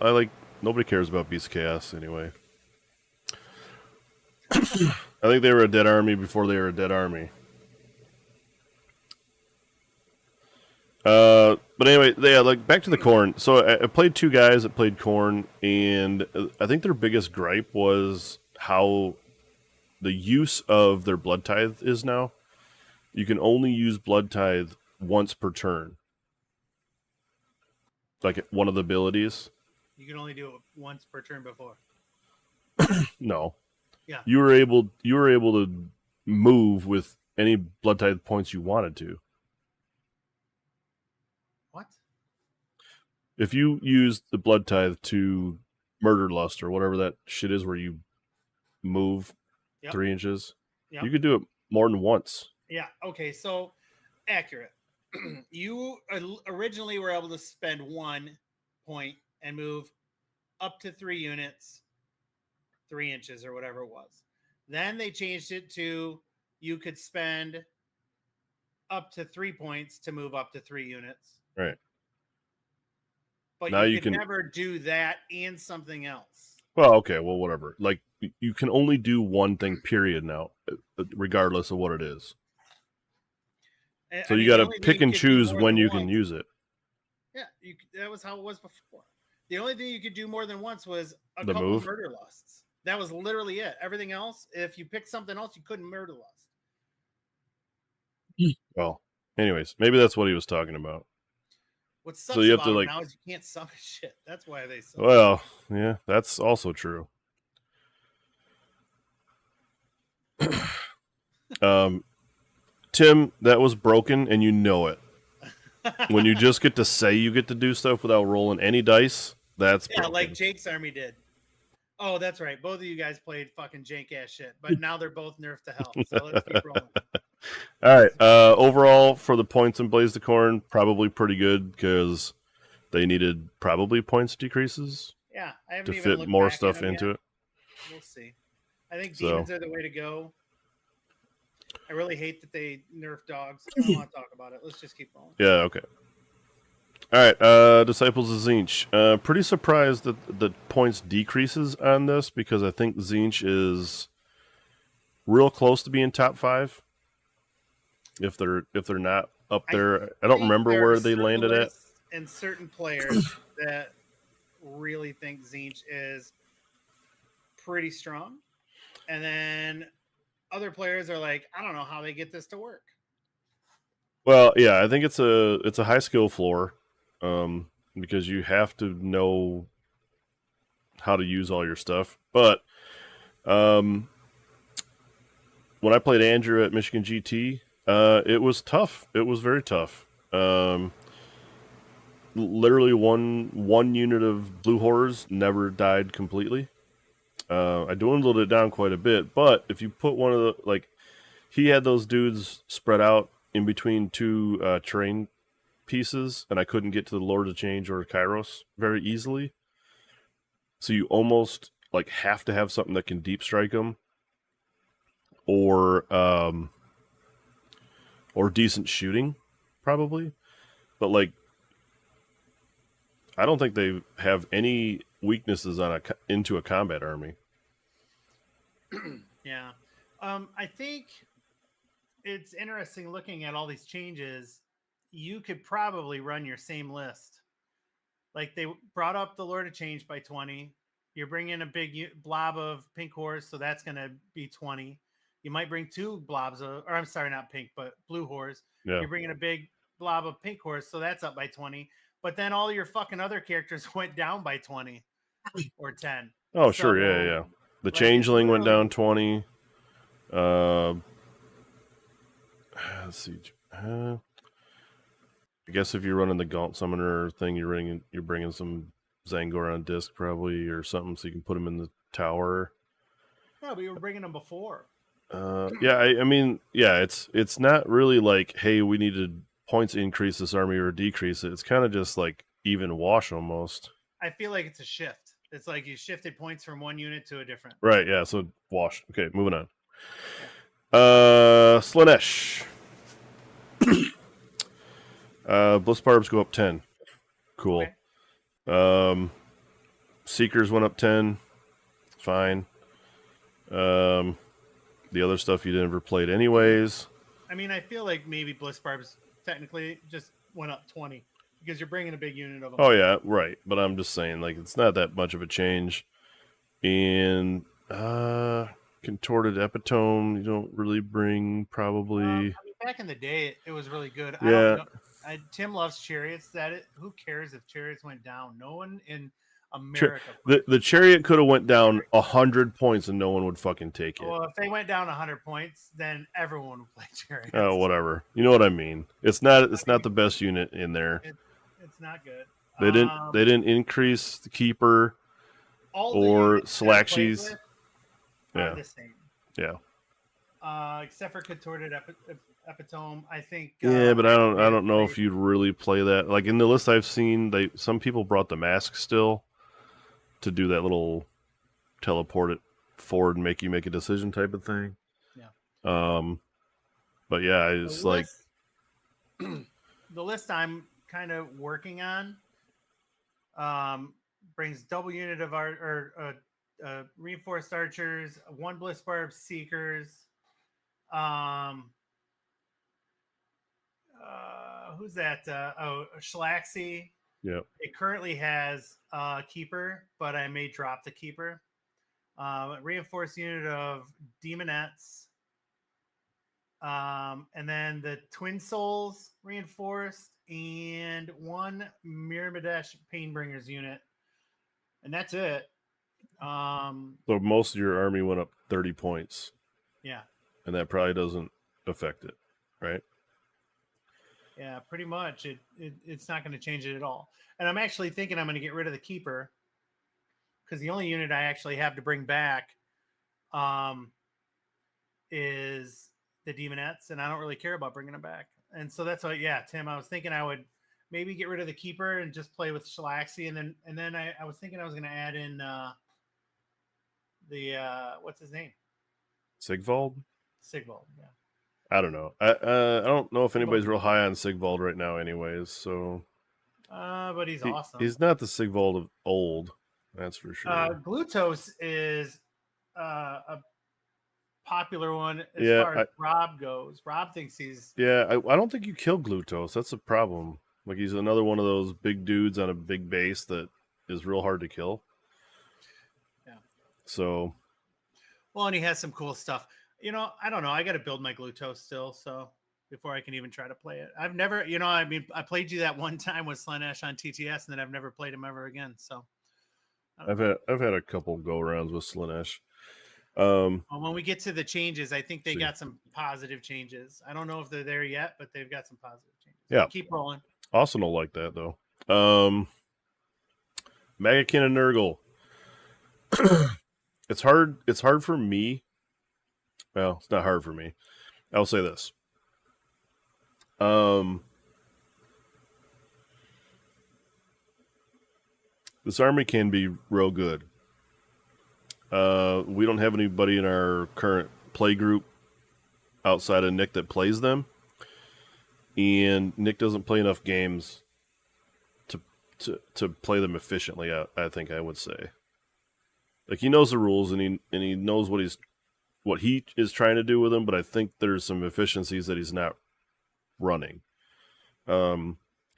nobody cares about Beast of Chaos anyway. I think they were a dead army before they were a dead army. But anyway, yeah, like back to the Khorne. So I played 2 guys that played Khorne, and I think their biggest gripe was how the use of their Blood Tithe is now. You can only use Blood Tithe once per turn. Like one of the abilities. You can only do it once per turn before. No. Yeah. You were able to move with any Blood Tithe points you wanted to. What? If you used the Blood Tithe to Murder Lust or whatever that shit is where you move 3 inches, you could do it more than once. Yeah, okay, so accurate. You originally were able to spend 1 point and move up to 3 units, 3 inches or whatever it was. Then they changed it to you could spend up to 3 points to move up to 3 units. Right. But now you can never do that and something else. Well, okay, well, whatever. Like, you can only do one thing, period, now, regardless of what it is. So you got to pick and choose when you can use it. Yeah, that was how it was before. The only thing you could do more than once was a couple of Murder Lusts. That was literally it. Everything else, if you picked something else, you couldn't Murder Lust. Well, anyways, maybe that's what he was talking about. What sucks about it now is you can't summon shit. That's why they suck. Well, yeah, that's also true. Tim, that was broken, and you know it. When you just get to say you get to do stuff without rolling any dice, that's broken. Like Jake's army did. Oh, that's right. Both of you guys played fucking jank ass shit, but now they're both nerfed to hell. So let's keep rolling. All right. Overall, for the points in Blaze the Khorne, probably pretty good because they needed probably points decreases. Yeah, I haven't to even fit more stuff into it. We'll see. I think demons are the way to go. I really hate that they nerf dogs. I don't want to talk about it. Let's just keep going. Yeah, okay. All right, Disciples of Tzeentch. Pretty surprised that the points decreases on this because I think Tzeentch is real close to being top 5. If they're not up there, I don't remember where they landed at. And certain players that really think Tzeentch is pretty strong, and then other players are like, I don't know how they get this to work. Well, yeah, I think it's a high skill floor, because you have to know how to use all your stuff. But when I played Andrew at Michigan GT, it was tough. It was very tough. Literally one unit of blue horrors never died completely. I dwindled it down quite a bit, but if you put one of the, he had those dudes spread out in between 2 terrain pieces, and I couldn't get to the Lord of Change or Kairos very easily. So you almost have to have something that can deep strike them, or decent shooting, probably. But I don't think they have any weaknesses on into a combat army. Yeah. I think it's interesting looking at all these changes. You could probably run your same list. They brought up the Lord of Change by 20. You're bringing a big blob of pink horse, so that's going to be 20. You might bring 2 blobs of, or I'm sorry, not pink, but blue horse. Yeah. You're bringing a big blob of pink horse, so that's up by 20. But then all your fucking other characters went down by 20 or 10. Oh, so, sure, yeah. The Changeling went down 20. Let's see. I guess if you're running the Gaunt Summoner thing, you're bringing some Zangor on disc probably or something, so you can put them in the tower. Yeah, but you were bringing them before. Yeah, I mean, yeah, it's not really hey, we need to points increase this army or decrease it. It's kind of just like even wash almost. I feel like it's a shift. It's like you shifted points from one unit to a different. Right, yeah, so wash. Okay, moving on. Yeah. Slanesh. Bliss Barbs go up 10. Cool. Okay. Seekers went up 10. Fine. The other stuff you never played anyways. I mean, I feel like maybe Bliss Barbs technically just went up 20 because you're bringing a big unit of them. Oh, yeah, right. But I'm just saying, like, it's not that much of a change. And Contorted Epitome, you don't really bring probably. I mean, back in the day, it was really good. Yeah. I don't know. Tim loves Chariots. Who cares if Chariots went down? No one in America. The Chariot could have went down 100 points and no one would fucking take it. Well, if they went down 100 points, then everyone would play Chariots. Oh, whatever. You know what I mean. It's not the best unit in there. It's not good. They didn't increase the Keeper or Slakshi's. Yeah. The same. Yeah. Except for Contorted Epitome, I think. Yeah, but I don't know if you'd really play that. Like in the list I've seen, some people brought the mask still to do that little teleport it forward and make you make a decision type of thing. Yeah. But yeah, it's like the list I'm kind of working on brings double unit of reinforced archers, 1 Bliss Barb Seekers. Who's that? Schlaxy. Yeah. It currently has Keeper, but I may drop the Keeper. Reinforced unit of Demonettes. And then the Twin Souls reinforced, and 1 Miramadesh Painbringers unit. And that's it. So most of your army went up 30 points. Yeah. And that probably doesn't affect it, right? Yeah, pretty much. It's not going to change it at all. And I'm actually thinking I'm going to get rid of the Keeper because the only unit I actually have to bring back is the Demonettes, and I don't really care about bringing them back. And so that's why, yeah, Tim, I was thinking I would maybe get rid of the Keeper and just play with Schlaxy, and then I was thinking I was going to add in the what's his name? Sigvald, yeah. I don't know. I don't know if anybody's real high on Sigvald right now, anyways. So, but he's awesome. He's not the Sigvald of old, that's for sure. Glutos is a popular one as far as Rob goes. Rob thinks he's. Yeah, I don't think you kill Glutos. That's a problem. Like he's another one of those big dudes on a big base that is real hard to kill. Yeah. So. Well, and he has some cool stuff. You know, I don't know. I got to build my Glutos still, so before I can even try to play it. I've never, I played you that one time with Slanesh on TTS, and then I've never played him ever again. So I've had a couple go rounds with Slanesh. Well, when we get to the changes, I think they got some positive changes. I don't know if they're there yet, but they've got some positive changes. Yeah, keep rolling. Austin will like that though. Magakin and Nurgle. It's hard for me. Well, it's not hard for me. I'll say this. This army can be real good. We don't have anybody in our current play group outside of Nick that plays them. And Nick doesn't play enough games to play them efficiently, I think I would say. Like he knows the rules and he knows what he is trying to do with them, but I think there's some efficiencies that he's not running.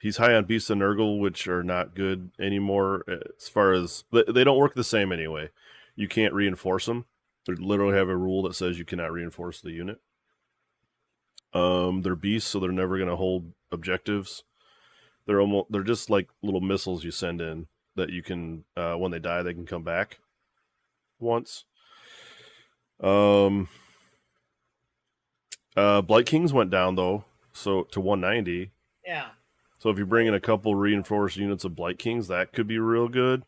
He's high on Beast and Nurgle, which are not good anymore as far as they don't work the same anyway. You can't reinforce them. They literally have a rule that says you cannot reinforce the unit. They're beasts, so they're never going to hold objectives. They're just like little missiles you send in that you can when they die they can come back once. Blight Kings went down though, so to 190. Yeah. So if you bring in a couple reinforced units of Blight Kings, that could be real good.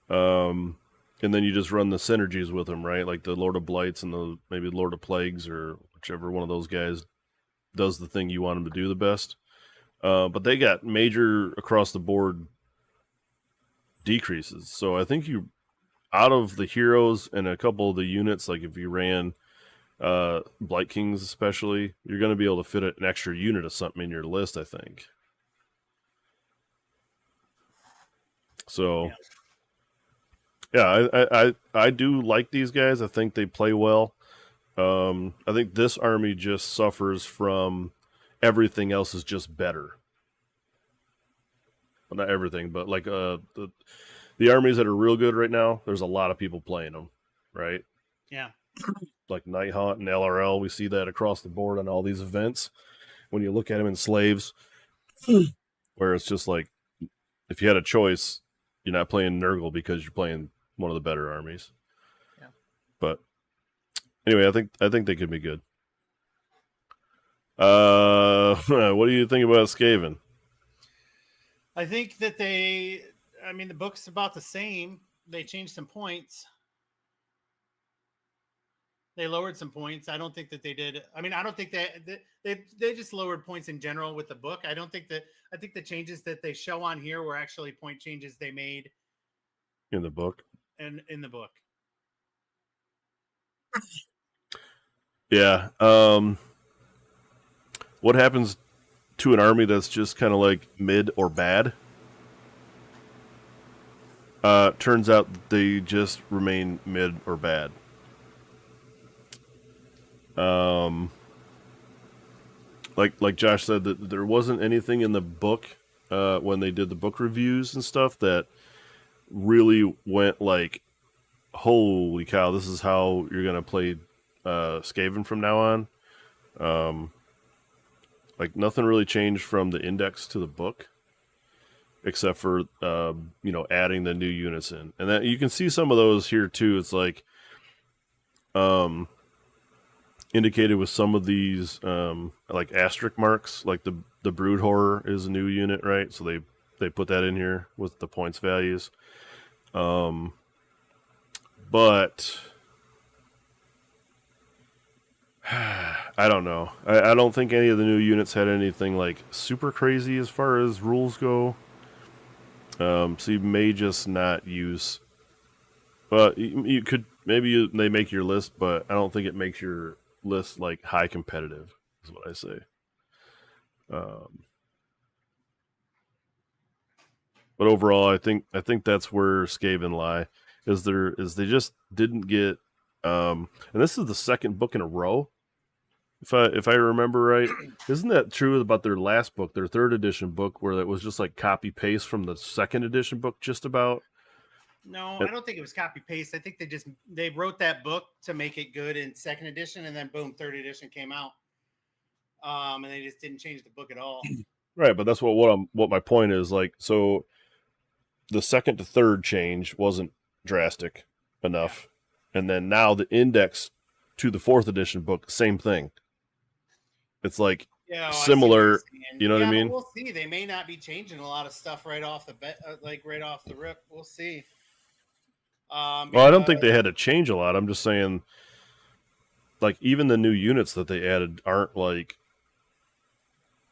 And then you just run the synergies with them, right? Like the Lord of Blights and maybe Lord of Plagues or whichever one of those guys does the thing you want him to do the best. But they got major across the board decreases. So I think you, out of the heroes and a couple of the units, like if you ran Blight Kings especially, you're going to be able to fit an extra unit of something in your list, I think. So, yeah, I do like these guys. I think they play well. I think this army just suffers from everything else is just better. Well, not everything, but like the armies that are real good right now, there's a lot of people playing them, right? Yeah. Like Nighthaunt and LRL, we see that across the board on all these events. When you look at them in Slaves, where it's just like, if you had a choice, you're not playing Nurgle because you're playing one of the better armies. Yeah. But anyway, I think they could be good. What do you think about Skaven? I think that the book's about the same. They changed some points. They lowered some points. I don't think that they did. I mean, I don't think that they just lowered points in general with the book. I don't think that. I think the changes that they show on here were actually point changes they made in the book. And in the book. Yeah. What happens to an army that's just kind of like mid or bad? Turns out they just remain mid or bad. Like Josh said, that there wasn't anything in the book when they did the book reviews and stuff that really went like, holy cow, this is how you're gonna play Skaven from now on. Like nothing really changed from the index to the book, except for adding the new units in, and that you can see some of those here too. It's like indicated with some of these like asterisk marks, like the Brood Horror is a new unit, right? So they put that in here with the points values. But I don't know. I don't think any of the new units had anything like super crazy as far as rules go. So you may just not use. But you could maybe they make your list, but I don't think it makes your list like high competitive. Is what I say. But overall, I think that's where Skaven lie. Is they just didn't get. And this is the second book in a row. If I remember right, isn't that true about their last book, their third edition book, where it was just like copy paste from the second edition book, just about? No, I don't think it was copy paste. I think they wrote that book to make it good in second edition, and then boom, third edition came out, and they just didn't change the book at all. Right, but that's what my point is. Like, so the second to third change wasn't drastic enough, and then now the index to the fourth edition book, same thing. It's like similar, you know what I mean? We'll see. They may not be changing a lot of stuff right off the right off the rip. We'll see. Well, I don't think they had to change a lot. I'm just saying, like, even the new units that they added aren't like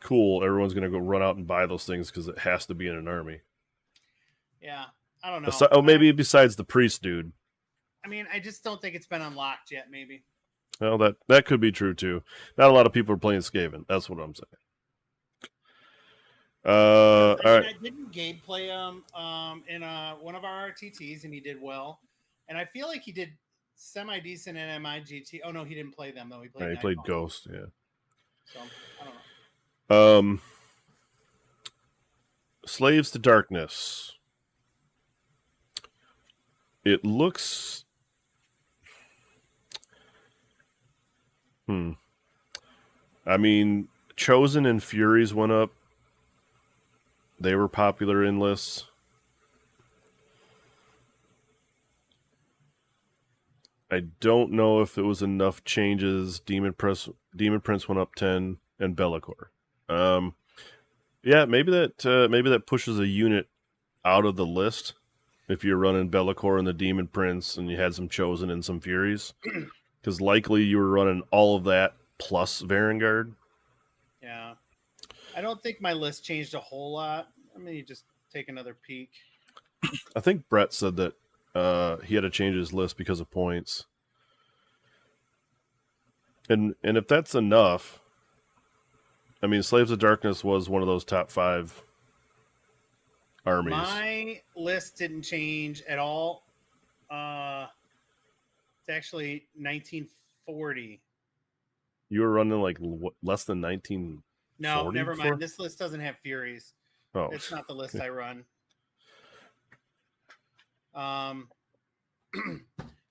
cool. Everyone's going to go run out and buy those things because it has to be in an army. Yeah, I don't know. Maybe besides the priest dude. I mean, I just don't think it's been unlocked yet. Maybe. Well, that could be true too. Not a lot of people are playing Skaven. That's what I'm saying. All right. I didn't Gabe play him in one of our RTTs, and he did well. And I feel like he did semi decent in MIGT. Oh no, he didn't play them though. He played Ghost. Yeah. So I don't know. Slaves to Darkness. It looks. I mean, Chosen and Furies went up. They were popular in lists. I don't know if it was enough changes. Demon Prince went up 10, and Be'lakor. Yeah, maybe that pushes a unit out of the list if you're running Be'lakor and the Demon Prince and you had some Chosen and some Furies. Because likely you were running all of that plus Varangard. Yeah. I don't think my list changed a whole lot. Let me just take another peek. I think Brett said that he had to change his list because of points. And if that's enough, I mean, Slaves of Darkness was one of those top 5 armies. My list didn't change at all. It's actually 1940. You were running like less than 1940? No, never mind. This list doesn't have Furies. Oh, it's not the list I run.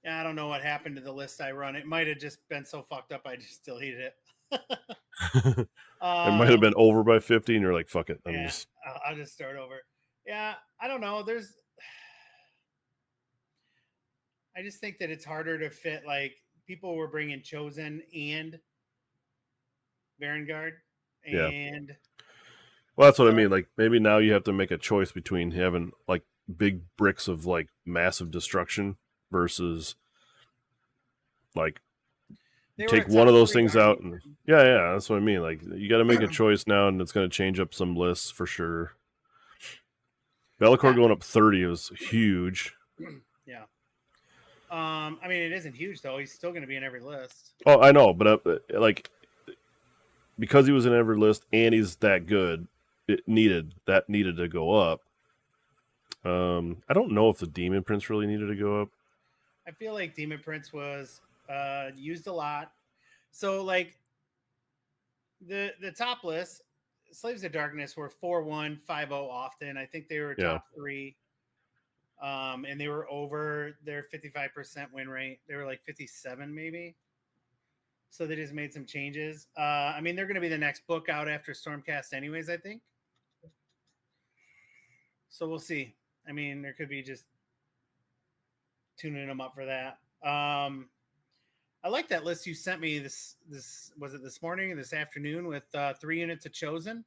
Yeah, I don't know what happened to the list I run. It might have just been so fucked up I just deleted it. It might have been over by 50, and you're like, "Fuck it." I'll just start over. Yeah, I don't know. I just think that it's harder to fit. Like people were bringing Chosen and Vanguard, and well, that's what I mean. Like maybe now you have to make a choice between having like big bricks of like massive destruction versus like take one of those things out. And yeah, that's what I mean. Like you got to make a choice now, and it's going to change up some lists for sure. Be'lakor going up 30 was huge. Yeah. I mean, it isn't huge though. He's still going to be in every list. Oh, I know, but like because he was in every list and he's that good, it needed to go up. I don't know if the Demon Prince really needed to go up. I feel like Demon Prince was used a lot. So like the top list, Slaves of Darkness were 4-1, 5-0 often. I think they were top 3. And they were over their 55% win rate. They were like 57 maybe. So they just made some changes. I mean, they're going to be the next book out after Stormcast anyways, I think. So we'll see. I mean, there could be just tuning them up for that. I like that list you sent me. This was it this morning or this afternoon with 3 units of Chosen.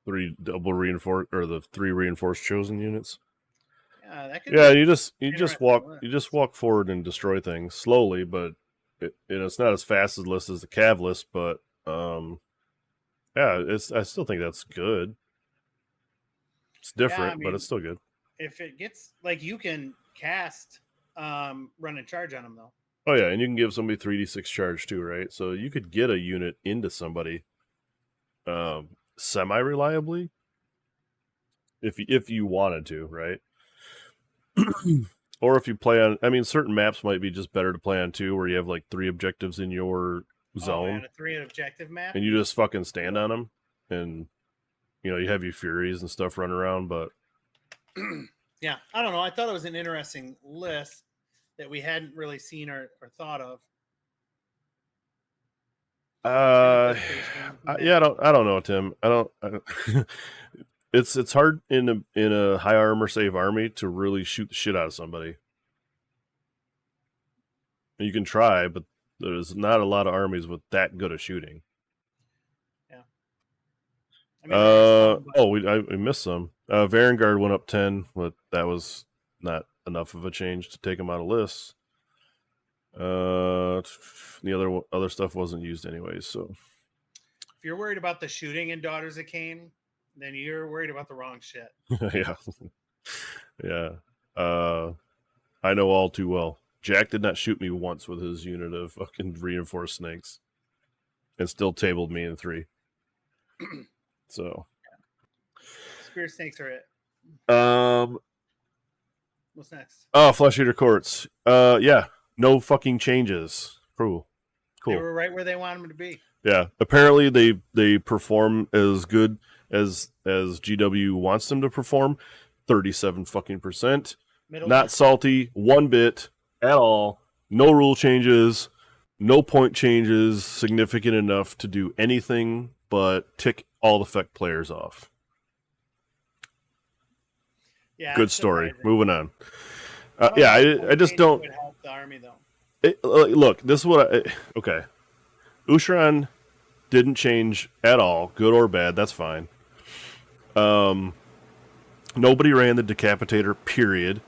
3 double reinforced or the 3 reinforced Chosen units. Yeah, that could. Yeah, you just walk forward and destroy things slowly, but it's not as fast as list as the Cav list. But yeah, I still think that's good. It's different, yeah, I mean, but it's still good. If it gets like you can cast run and charge on them though. Oh yeah, and you can give somebody 3d6 charge too, right? So you could get a unit into somebody semi-reliably if you wanted to, right? Or if you play on, I mean, certain maps might be just better to play on too, where you have like 3 objectives in your zone. Oh, man, a 3 objective map, and you just fucking stand on them, and you know you have your Furies and stuff running around. But yeah, I don't know. I thought it was an interesting list that we hadn't really seen or thought of. Yeah, I don't know, Tim. I don't it's hard in a high armor save army to really shoot the shit out of somebody. You can try, but there's not a lot of armies with that good of shooting. Yeah. I mean, we missed some. Vanguard went up 10, but that was not enough of a change to take them out of lists. The other stuff wasn't used anyways. So if you're worried about the shooting in Daughters of Cain, then you're worried about the wrong shit. Yeah. I know all too well. Jack did not shoot me once with his unit of fucking reinforced snakes, and still tabled me in 3. So, spear snakes are it. What's next? Oh, Flesh Eater Courts. Yeah, no fucking changes. Cool. They were right where they wanted them to be. Yeah, apparently they perform as good as GW wants them to perform. 37 fucking %. Not salty one bit at all. No rule changes. No point changes significant enough to do anything but tick all the FEC players off. Yeah, good story. Surprising. Moving on. I just don't. Would help the army though. Look, this is what okay. Usharan didn't change at all, good or bad. That's fine. Nobody ran the Decapitator. Period.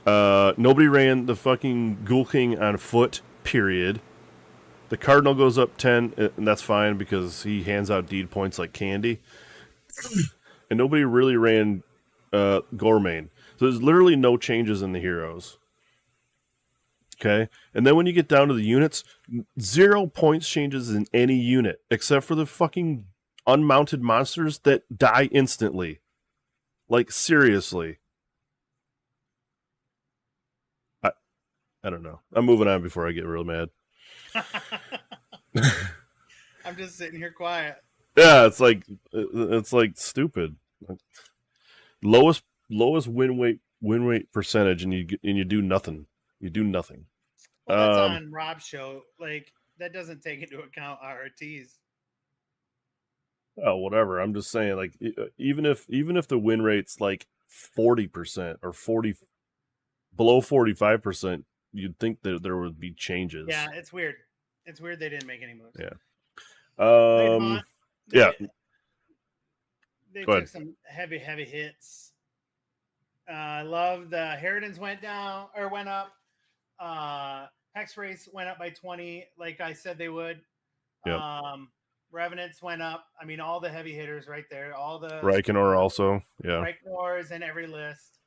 Nobody ran the fucking Ghoul King on foot. Period. The Cardinal goes up 10, and that's fine because he hands out deed points like candy. And nobody really ran Gormain. So there's literally no changes in the heroes. Okay? And then when you get down to the units, 0 points changes in any unit, except for the fucking unmounted monsters that die instantly. Like, seriously. I don't know. I'm moving on before I get real mad. I'm just sitting here quiet. Yeah, it's like stupid. Lowest win rate percentage, and you do nothing. You do nothing. Well, that's on Rob's show. Like, that doesn't take into account RRTs. Oh, whatever. I'm just saying, like, even if the win rate's like 40% or below 45%, you'd think that there would be changes. Yeah, it's weird. It's weird they didn't make any moves. Yeah. They Go took ahead. some heavy hits. I love the Harridans went up. Hex race went up by 20, like I said they would. Yep. Revenants went up. I mean, all the heavy hitters right there. All the Reikenor also. Yeah. Reikenor is in every list.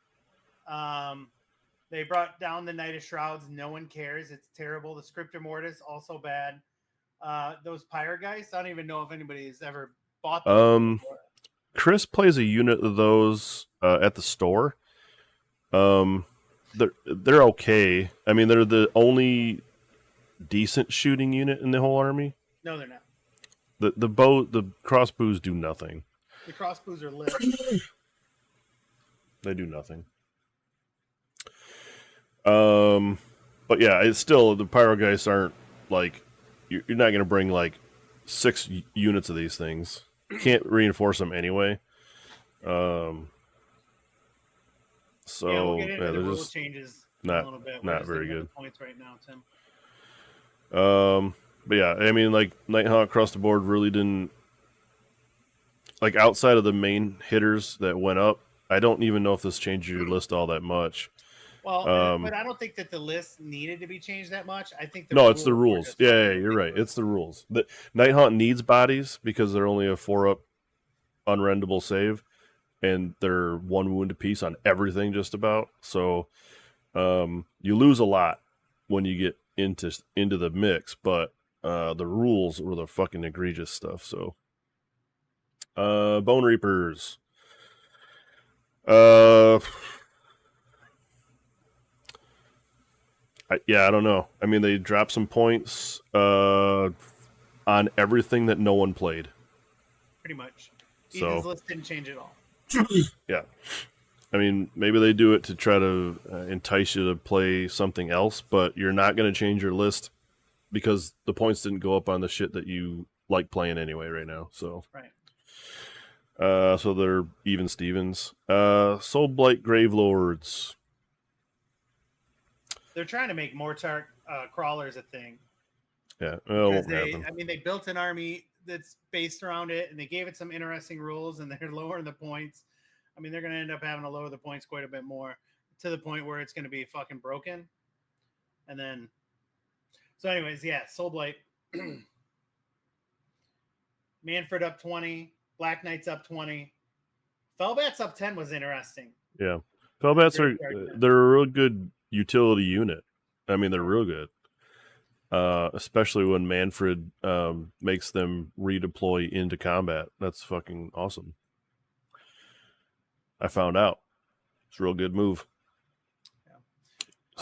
They brought down the Knight of Shrouds. No one cares. It's terrible. The Scriptor Mortis also bad. Those Pyregeist, I don't even know if anybody's ever bought them. Chris plays a unit of those at the store. They're okay. I mean, they're the only decent shooting unit in the whole army. No, they're not. The crossbows do nothing. The crossbows are lit. They do nothing. But yeah, it's still, the Pyrogeist aren't like, you're not going to bring like 6 units of these things. You can't reinforce them anyway. So yeah, we'll get into the rule changes not, a little bit. Not very good. Points right now, Tim. But yeah, I mean, like, Nighthawk across the board really didn't, like, outside of the main hitters that went up, I don't even know if this changed your list all that much. Well, but I don't think that the list needed to be changed that much. I think it's the rules. Yeah, you're right. It's the rules. The Nighthawk needs bodies because they're only a 4-up unrendable save, and they're 1 wound apiece on everything just about. So you lose a lot when you get into the mix, but the rules were the fucking egregious stuff. So Bone Reapers. I don't know. I mean, they dropped some points on everything that no one played. Pretty much. Eden's list didn't change at all. Yeah. I mean, maybe they do it to try to entice you to play something else, but you're not going to change your list because the points didn't go up on the shit that you like playing anyway right now. So, right. So they're even Stevens. Soulblight Gravelords. They're trying to make Mortar crawlers a thing. Yeah, they built an army that's based around it, and they gave it some interesting rules, and they're lowering the points. I mean, they're going to end up having to lower the points quite a bit more to the point where it's going to be fucking broken. And then, so anyways, yeah, Soulblight. Manfred up 20, Black Knight's up 20, Fellbats up 10 was interesting. Yeah, Fellbats they're a real good utility unit. I mean, they're real good, especially when Manfred makes them redeploy into combat. That's fucking awesome. I found out it's a real good move. Yeah.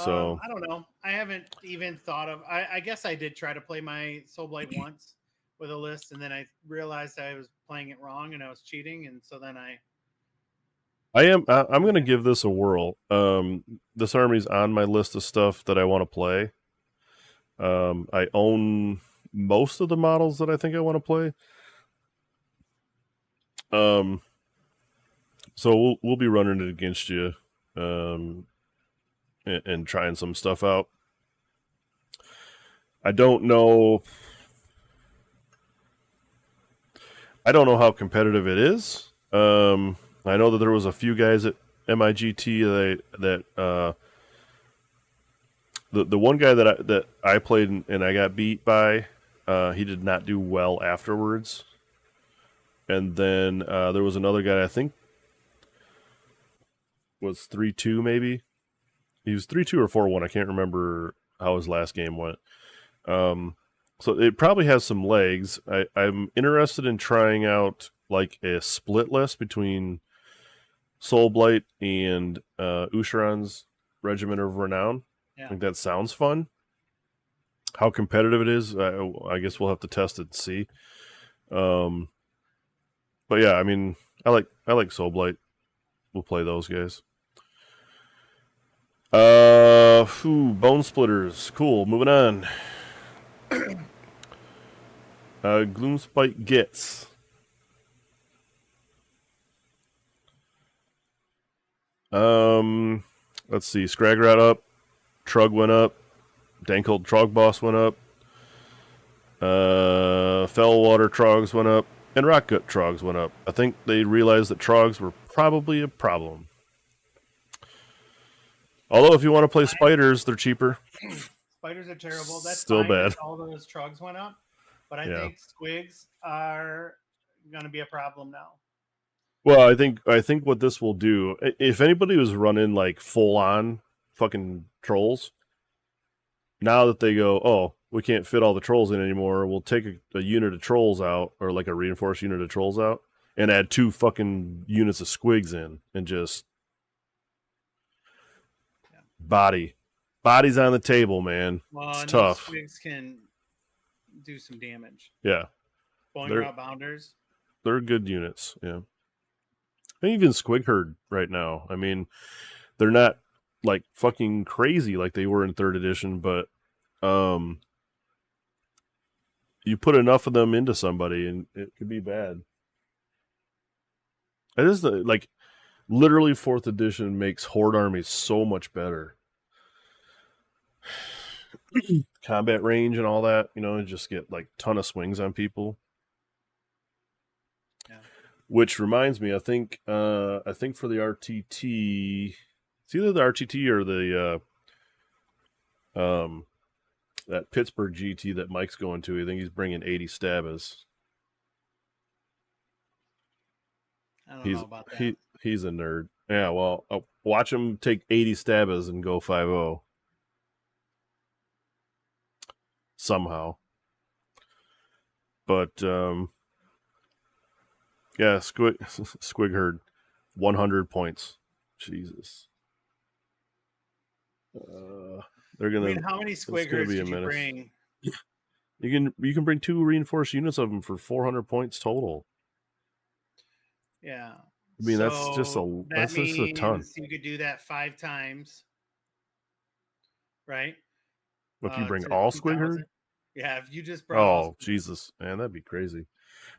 So I don't know. I haven't even thought of. I guess I did try to play my Soulblight once with a list, and then I realized I was playing it wrong and I was cheating, and so then I'm going to give this a whirl. This army's on my list of stuff that I want to play. I own most of the models that I think I want to play. So we'll be running it against you, and trying some stuff out. I don't know how competitive it is. I know that there was a few guys at MIGT that The one guy that I played and I got beat by, he did not do well afterwards. And then there was another guy I think was 3-2 maybe. He was 3-2 or 4-1. I can't remember how his last game went. So it probably has some legs. I'm interested in trying out like a split list between Soulblight and Usharan's Regiment of Renown. Yeah. I think that sounds fun. How competitive it is, I guess we'll have to test it and see. But yeah, I mean, I like Soulblight. We'll play those guys. Bone Splitters. Cool. Moving on. Gloomspite Gets. Let's see. Scragrat up. Trug went up. Dankold Trog Boss went up. Fellwater Trogs went up. And Rockgut Trogs went up. I think they realized that Trogs were probably a problem. Although if you want to play spiders, they're cheaper. Spiders are terrible. That's still fine bad. if all those Trogs went up. But I think squigs are going to be a problem now. Well, I think what this will do, if anybody was running like full on fucking trolls, now that they go, oh, we can't fit all the trolls in anymore, we'll take a unit of trolls out, or like a reinforced unit of trolls out, and add 2 fucking units of squigs in, and just bodies on the table, man. Well, it's and tough. Those squigs can do some damage. Yeah, Bowling route bounders. They're good units. Yeah. And even Squig Herd right now. I mean, they're not like fucking crazy like they were in 3rd edition, but you put enough of them into somebody and it could be bad. It is like literally 4th edition makes horde armies so much better. Combat range and all that, you just get like ton of swings on people. Which reminds me, I think for the RTT, it's either the RTT or the that Pittsburgh GT that Mike's going to. I think he's bringing 80 Stabbas. I don't know about that. He's a nerd. Yeah, well, I'll watch him take 80 Stabbas and go 5-0 somehow. But yeah, Squig Herd, 100 points. Jesus. They're gonna. I mean, how many Squig Herds did you bring? You can bring 2 reinforced units of them for 400 points total. Yeah. I mean, that's just a ton. You could do that 5 times, right? If you bring all Squig Herd? Yeah, if you just brought. Oh, Jesus, man, that'd be crazy.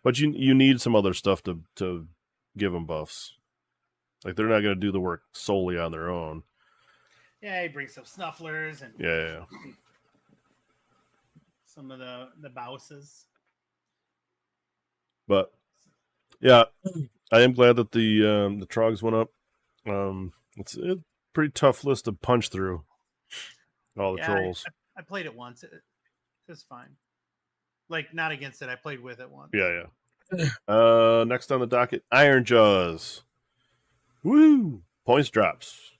But you need some other stuff to give them buffs. Like, they're not going to do the work solely on their own. Yeah, he brings some snufflers and yeah. some of the bouses. But yeah, I am glad that the Trogs went up. It's a pretty tough list to punch through. All the trolls. I played it once. It was fine. Like, not against it. I played with it once. Yeah. Next on the docket, Iron Jaws. Woo! Points drops.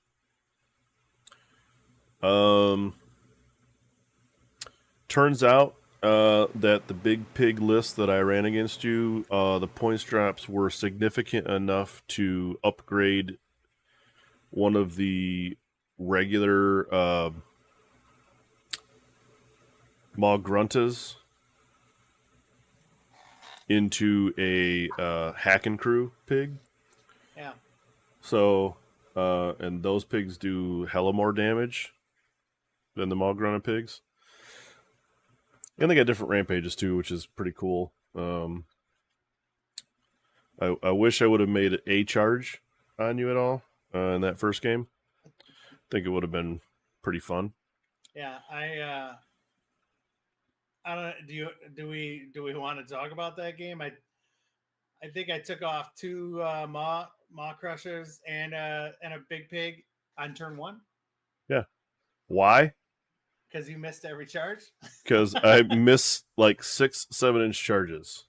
Turns out that the big pig list that I ran against you, the points drops were significant enough to upgrade one of the regular Maw Gruntas into a Hack and Crew pig. Yeah. So, and those pigs do hella more damage than the Maw Grunta pigs. And they got different rampages too, which is pretty cool. I wish I would have made a charge on you at all in that first game. I think it would have been pretty fun. Yeah, I don't. Do we want to talk about that game? I think I took off 2 maw crushers and a big pig on turn 1. Yeah. Why? Because you missed every charge. because I miss like 6-7 inch charges.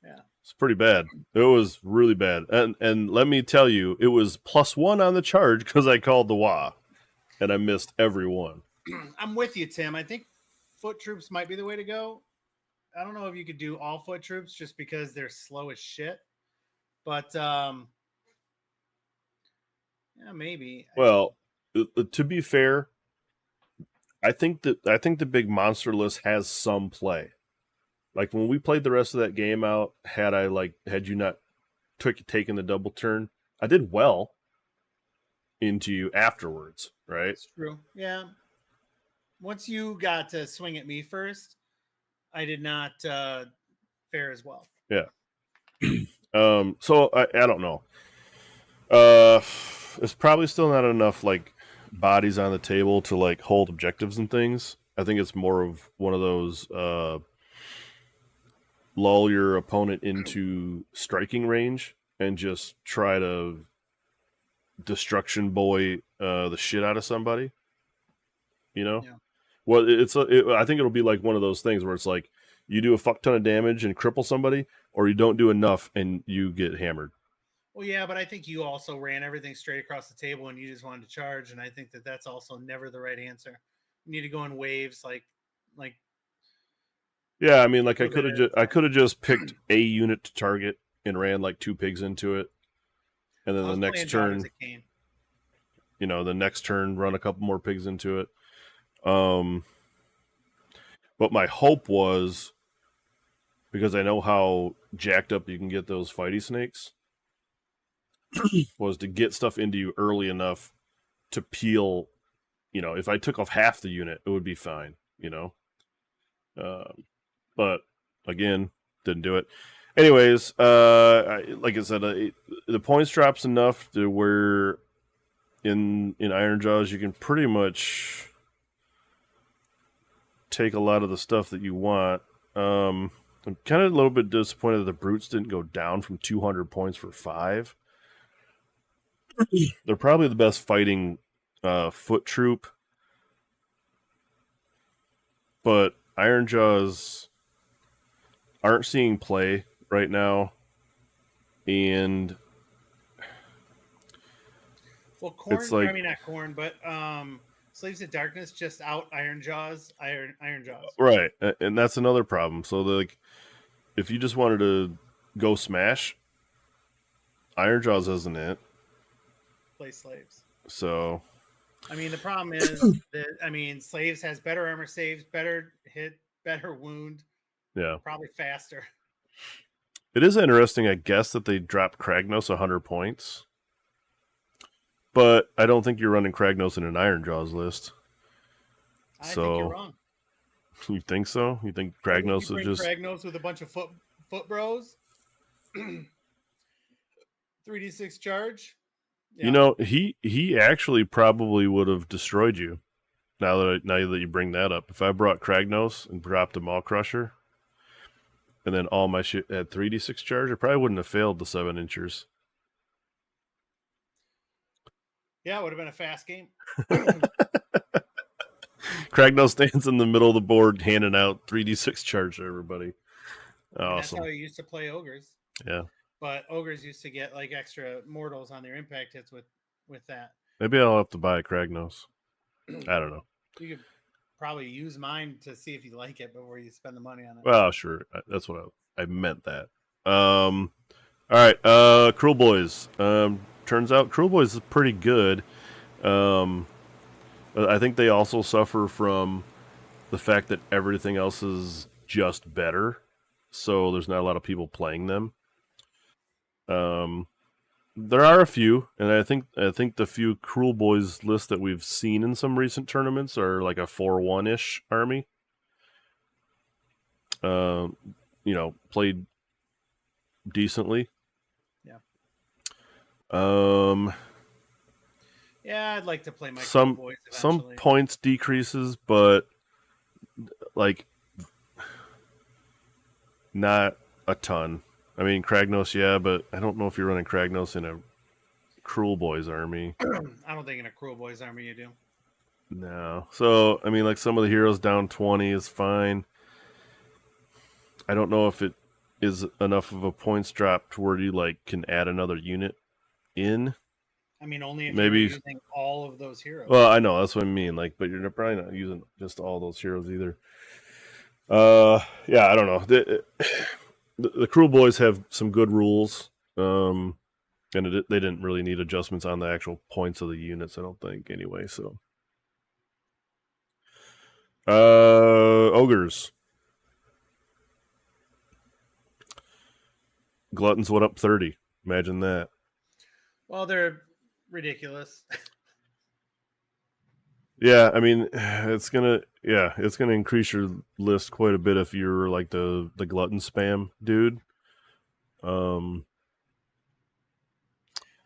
Yeah, it's pretty bad. It was really bad, and let me tell you, it was +1 on the charge because I called the WA, and I missed every one. I'm with you, Tim. I think foot troops might be the way to go. I don't know if you could do all foot troops just because they're slow as shit. But yeah, maybe. Well, to be fair, I think the big monster list has some play. Like when we played the rest of that game out, had you not taken the double turn, I did well into you afterwards, right? It's true. Yeah. Once you got to swing at me first, I did not fare as well. Yeah. So I don't know. It's probably still not enough like bodies on the table to like hold objectives and things. I think it's more of one of those lull your opponent into striking range and just try to destruction boy the shit out of somebody. You know? Yeah. Well, I think it'll be like one of those things where it's like you do a fuck ton of damage and cripple somebody, or you don't do enough and you get hammered. Well, yeah, but I think you also ran everything straight across the table and you just wanted to charge, and I think that that's also never the right answer. You need to go in waves, like. Yeah, I mean, like I could have just picked a unit to target and ran like 2 pigs into it, and then the next turn, the next turn run a couple more pigs into it. But my hope was, because I know how jacked up you can get those fighty snakes, was to get stuff into you early enough to peel. If I took off half the unit, it would be fine. But again, didn't do it. Anyways, like I said, the points drops enough to where in Iron Jaws you can pretty much take a lot of the stuff that you want. I'm kind of a little bit disappointed that the brutes didn't go down from 200 points for 5. They're probably the best fighting foot troop, but Iron Jaws aren't seeing play right now, and Corn. It's like, I mean, not Corn, but Slaves of Darkness just out Iron Jaws. Right, and that's another problem. So, if you just wanted to go smash, Iron Jaws isn't it. Play Slaves. So, I mean, the problem is that Slaves has better armor saves, better hit, better wound. Yeah, probably faster. It is interesting, I guess, that they dropped Kragnos 100 points. But I don't think you're running Kragnos in an Iron Jaws list. I think you're wrong. You think so? You think Kragnos is just Kragnos with a bunch of foot bros? 3d6 charge? Yeah. He actually probably would have destroyed you. Now that you bring that up. If I brought Kragnos and dropped a Maw Crusher, and then all my shit had 3d6 charge, I probably wouldn't have failed the 7-inchers. Yeah, it would have been a fast game. Kragnos stands in the middle of the board handing out 3d6 charge to everybody. Awesome. That's how you used to play Ogres. Yeah. But Ogres used to get like extra mortals on their impact hits with that. Maybe I'll have to buy a Kragnos. I don't know. You could probably use mine to see if you like it before you spend the money on it. Well, sure. That's what I meant that. All right. Cruel Boys. Turns out Cruel Boys is pretty good. I think they also suffer from the fact that everything else is just better. So there's not a lot of people playing them. There are a few, and I think the few Cruel Boys lists that we've seen in some recent tournaments are like a 4-1-ish army. Played decently. Yeah. Yeah, I'd like to play my Cruel Boys eventually. Some points decreases, but like not a ton. I mean, Kragnos, yeah, but I don't know if you're running Kragnos in a Cruel Boys army. I don't think in a Cruel Boys army you do. No. So, I mean, like some of the heroes down 20 is fine. I don't know if it is enough of a points drop to where you like can add another unit in. I mean, only if you were Maybe. using all of those heroes. Well, I know that's what I mean. Like, but you're probably not using just all those heroes either. Yeah, I don't know. The Cruel Boys have some good rules. And they didn't really need adjustments on the actual points of the units, I don't think. Anyway, so ogres, gluttons went up 30. Imagine that. Well, they're ridiculous. Yeah, I mean, it's gonna increase your list quite a bit if you're like the glutton spam dude.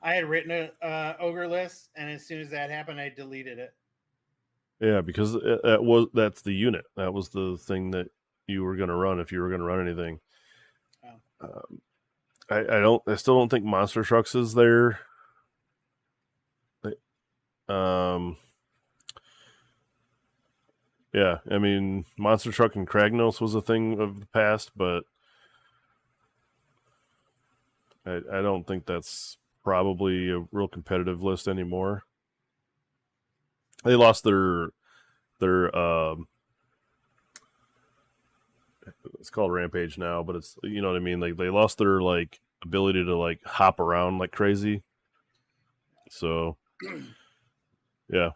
I had written a ogre list, and as soon as that happened, I deleted it. Yeah, because that's the unit. That was the thing that you were gonna run if you were gonna run anything. Oh. I still don't think Monster Trucks is there. Yeah, I mean, Monster Truck and Kragnos was a thing of the past, but I don't think that's probably a real competitive list anymore. They lost their it's called Rampage now, but it's, you know what I mean, like they lost their like ability to like hop around like crazy. So yeah.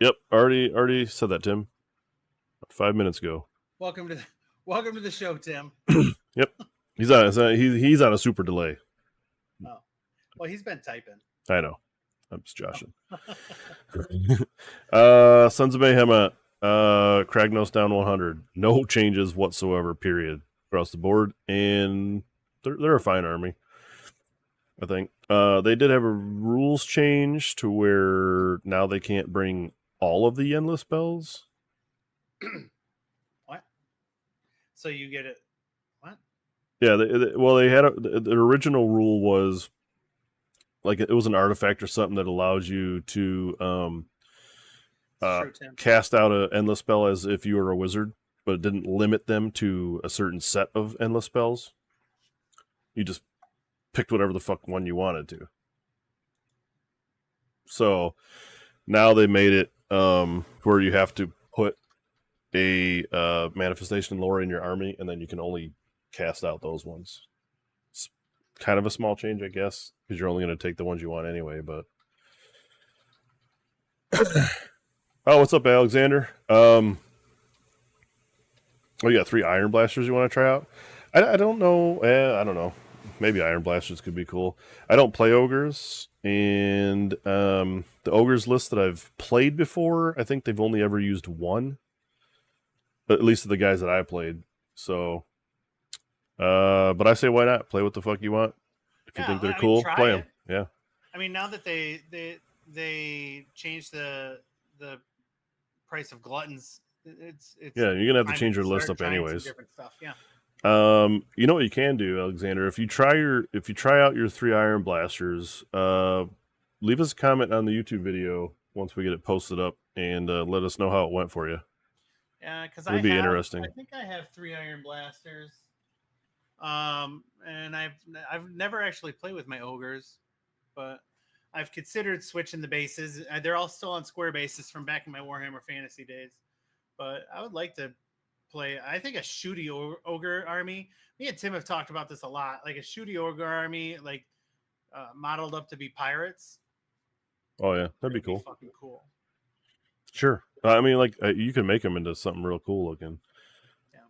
Yep, already said that, Tim. 5 minutes ago. Welcome to the show, Tim. Yep. He's on a super delay. Oh. Well, he's been typing. I know. I'm just joshing. Sons of Mayhem Kragnos down 100. No changes whatsoever, period, across the board. And they're a fine army, I think. They did have a rules change to where now they can't bring all of the endless spells. What? So you get it. What? Yeah, they had the original rule was like it was an artifact or something that allows you to cast out an endless spell as if you were a wizard, but it didn't limit them to a certain set of endless spells. You just picked whatever the fuck one you wanted to. So now they made it where you have to put a manifestation lore in your army, and then you can only cast out those ones. It's kind of a small change, I guess, because you're only going to take the ones you want anyway. But oh, what's up, Alexander? Oh, you got 3 Iron Blasters you want to try out? I don't know. I don't know. Maybe Iron Blasters could be cool. I don't play ogres, and the ogres list that I've played before, I think they've only ever used one. At least the guys that I played. So, but I say, why not? Play what the fuck you want. If you think they're cool, play them. Yeah. I mean, now that they changed the price of gluttons, it's yeah, you're gonna have to change your list up anyways. Different stuff, yeah. You know what you can do, Alexander? If you try out your 3 Iron Blasters, leave us a comment on the YouTube video once we get it posted up, and let us know how it went for you. Yeah, because it'd be interesting. I think I have 3 Iron Blasters, and I've never actually played with my ogres, but I've considered switching the bases. They're all still on square bases from back in my Warhammer Fantasy days, but I would like to play. I think a shooty ogre army. Me and Tim have talked about this a lot. Like a shooty ogre army, like modeled up to be pirates. Oh yeah, that'd be cool. Fucking cool. Sure. I mean, like you can make them into something real cool looking. Yeah.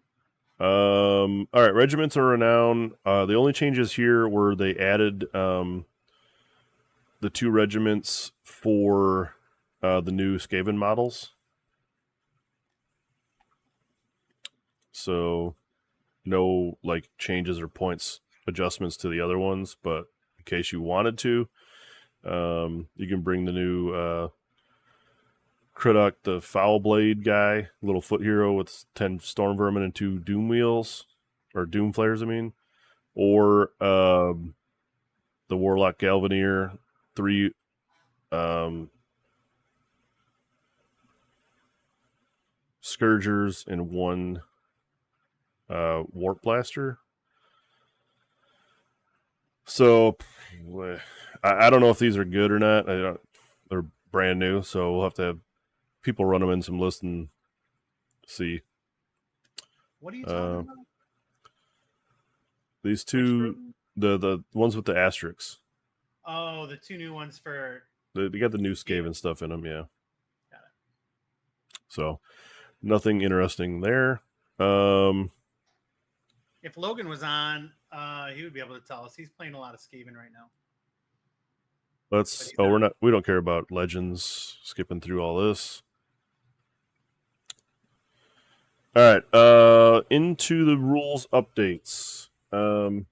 All right. Regiments of Renown. The only changes here were they added the 2 regiments for the new Skaven models. So no like changes or points adjustments to the other ones, but in case you wanted to, you can bring the new Criddock, the Foul Blade guy, little foot hero with 10 Storm Vermin and 2 Doom Wheels, or Doom Flares, I mean. Or the Warlock Galvanier, 3 Scourgers and 1 Warp Blaster. So I don't know if these are good or not. They're brand new, so we'll have to have people run them in some lists and see. What are you talking about? These two, the ones with the asterisks. Oh, the 2 new ones for... They got the new Skaven stuff in them, yeah. Got it. So, nothing interesting there. If Logan was on, he would be able to tell us. He's playing a lot of Skaven right now. We don't care about Legends. Skipping through all this. All right, into the rules updates. So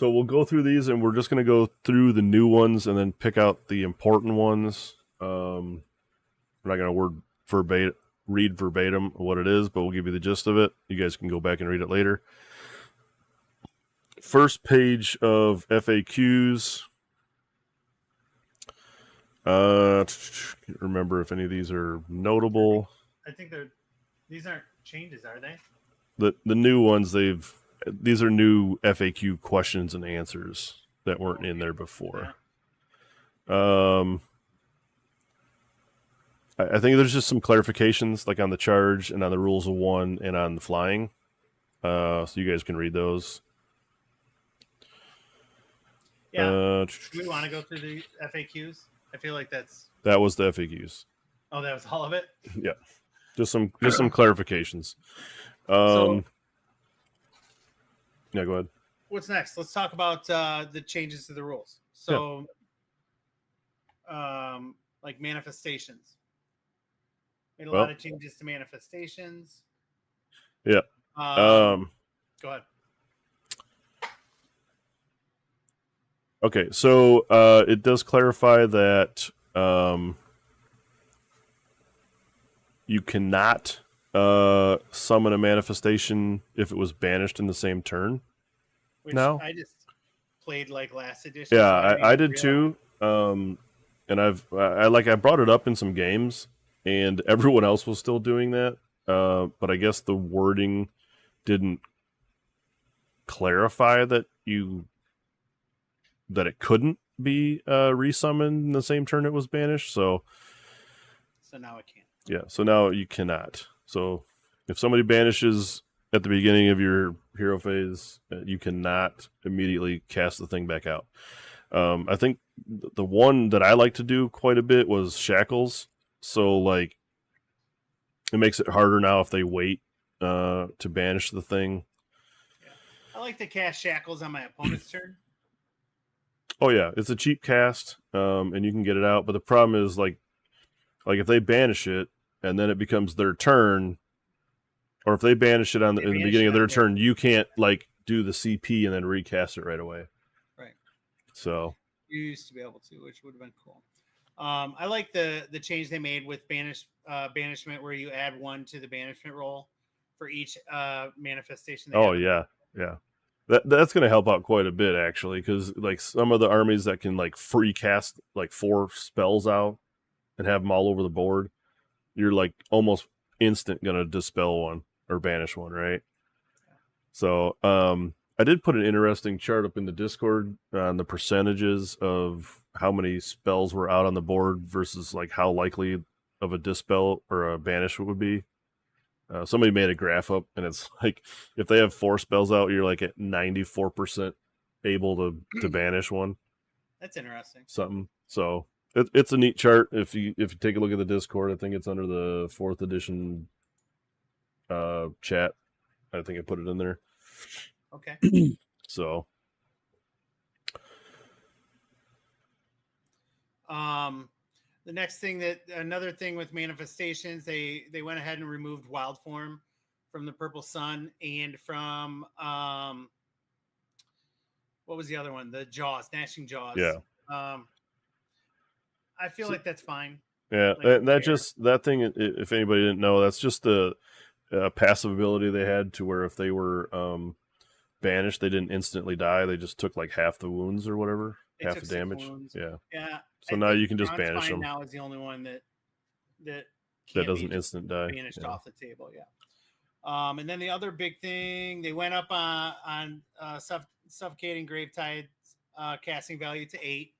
we'll go through these, and we're just going to go through the new ones and then pick out the important ones. We're not going to read verbatim what it is, but we'll give you the gist of it. You guys can go back and read it later. First page of FAQs. Can't remember if any of these are notable. I think these aren't changes, are they? The new ones, these are new FAQ questions and answers that weren't in there before. I think there's just some clarifications, like on the charge and on the rules of 1 and on the flying. So you guys can read those. Yeah. Do we want to go through the FAQs? I feel like that was the FAQs. Oh, that was all of it? Yeah. Just some clarifications. Yeah, go ahead. What's next? Let's talk about the changes to the rules. So, like manifestations. Made a lot of changes to manifestations. Yeah. Go ahead. Okay, so it does clarify that you cannot summon a manifestation if it was banished in the same turn. Which now I just played like last edition. Yeah, I did too. And I brought it up in some games, and everyone else was still doing that. But I guess the wording didn't clarify that it couldn't be resummoned in the same turn it was banished. So now it can't. Yeah, so now you cannot. So if somebody banishes at the beginning of your hero phase, you cannot immediately cast the thing back out. I think the one that I like to do quite a bit was Shackles. So like it makes it harder now if they wait to banish the thing. Yeah. I like to cast Shackles on my opponent's turn. Oh yeah, it's a cheap cast, and you can get it out. But the problem is like if they banish it and then it becomes their turn, or if they banish it in the beginning of their turn, you can't like do the CP and then recast it right away. Right. So you used to be able to, which would have been cool. I like the change they made with banishment, where you add 1 to the banishment roll for each manifestation. Yeah. That's going to help out quite a bit, actually, because like some of the armies that can like free cast like 4 spells out and have them all over the board, you're like almost instant going to dispel one or banish one, right? So I did put an interesting chart up in the Discord on the percentages of how many spells were out on the board versus like how likely of a dispel or a banish it would be. Somebody made a graph up, and it's like if they have 4 spells out, you're like at 94% able to banish one. That's interesting. So it's a neat chart. If you take a look at the Discord, I think it's under the 4th edition chat. I think I put it in there. Okay. So the next thing another thing with manifestations, they went ahead and removed wild form from the Purple Sun and from what was the other one? The Jaws, Gnashing Jaws. Yeah. I feel like that's fine. Yeah, like, that thing. If anybody didn't know, that's just the passive ability they had to where if they were banished, they didn't instantly die. They just took like half the wounds or whatever, half the damage. Yeah. Yeah. So now you can just banish them. Now is the only one that That can't doesn't be instant die. banished Yeah. off the table. Yeah. And then the other big thing, they went up on suffocating Gravetide's casting value to 8.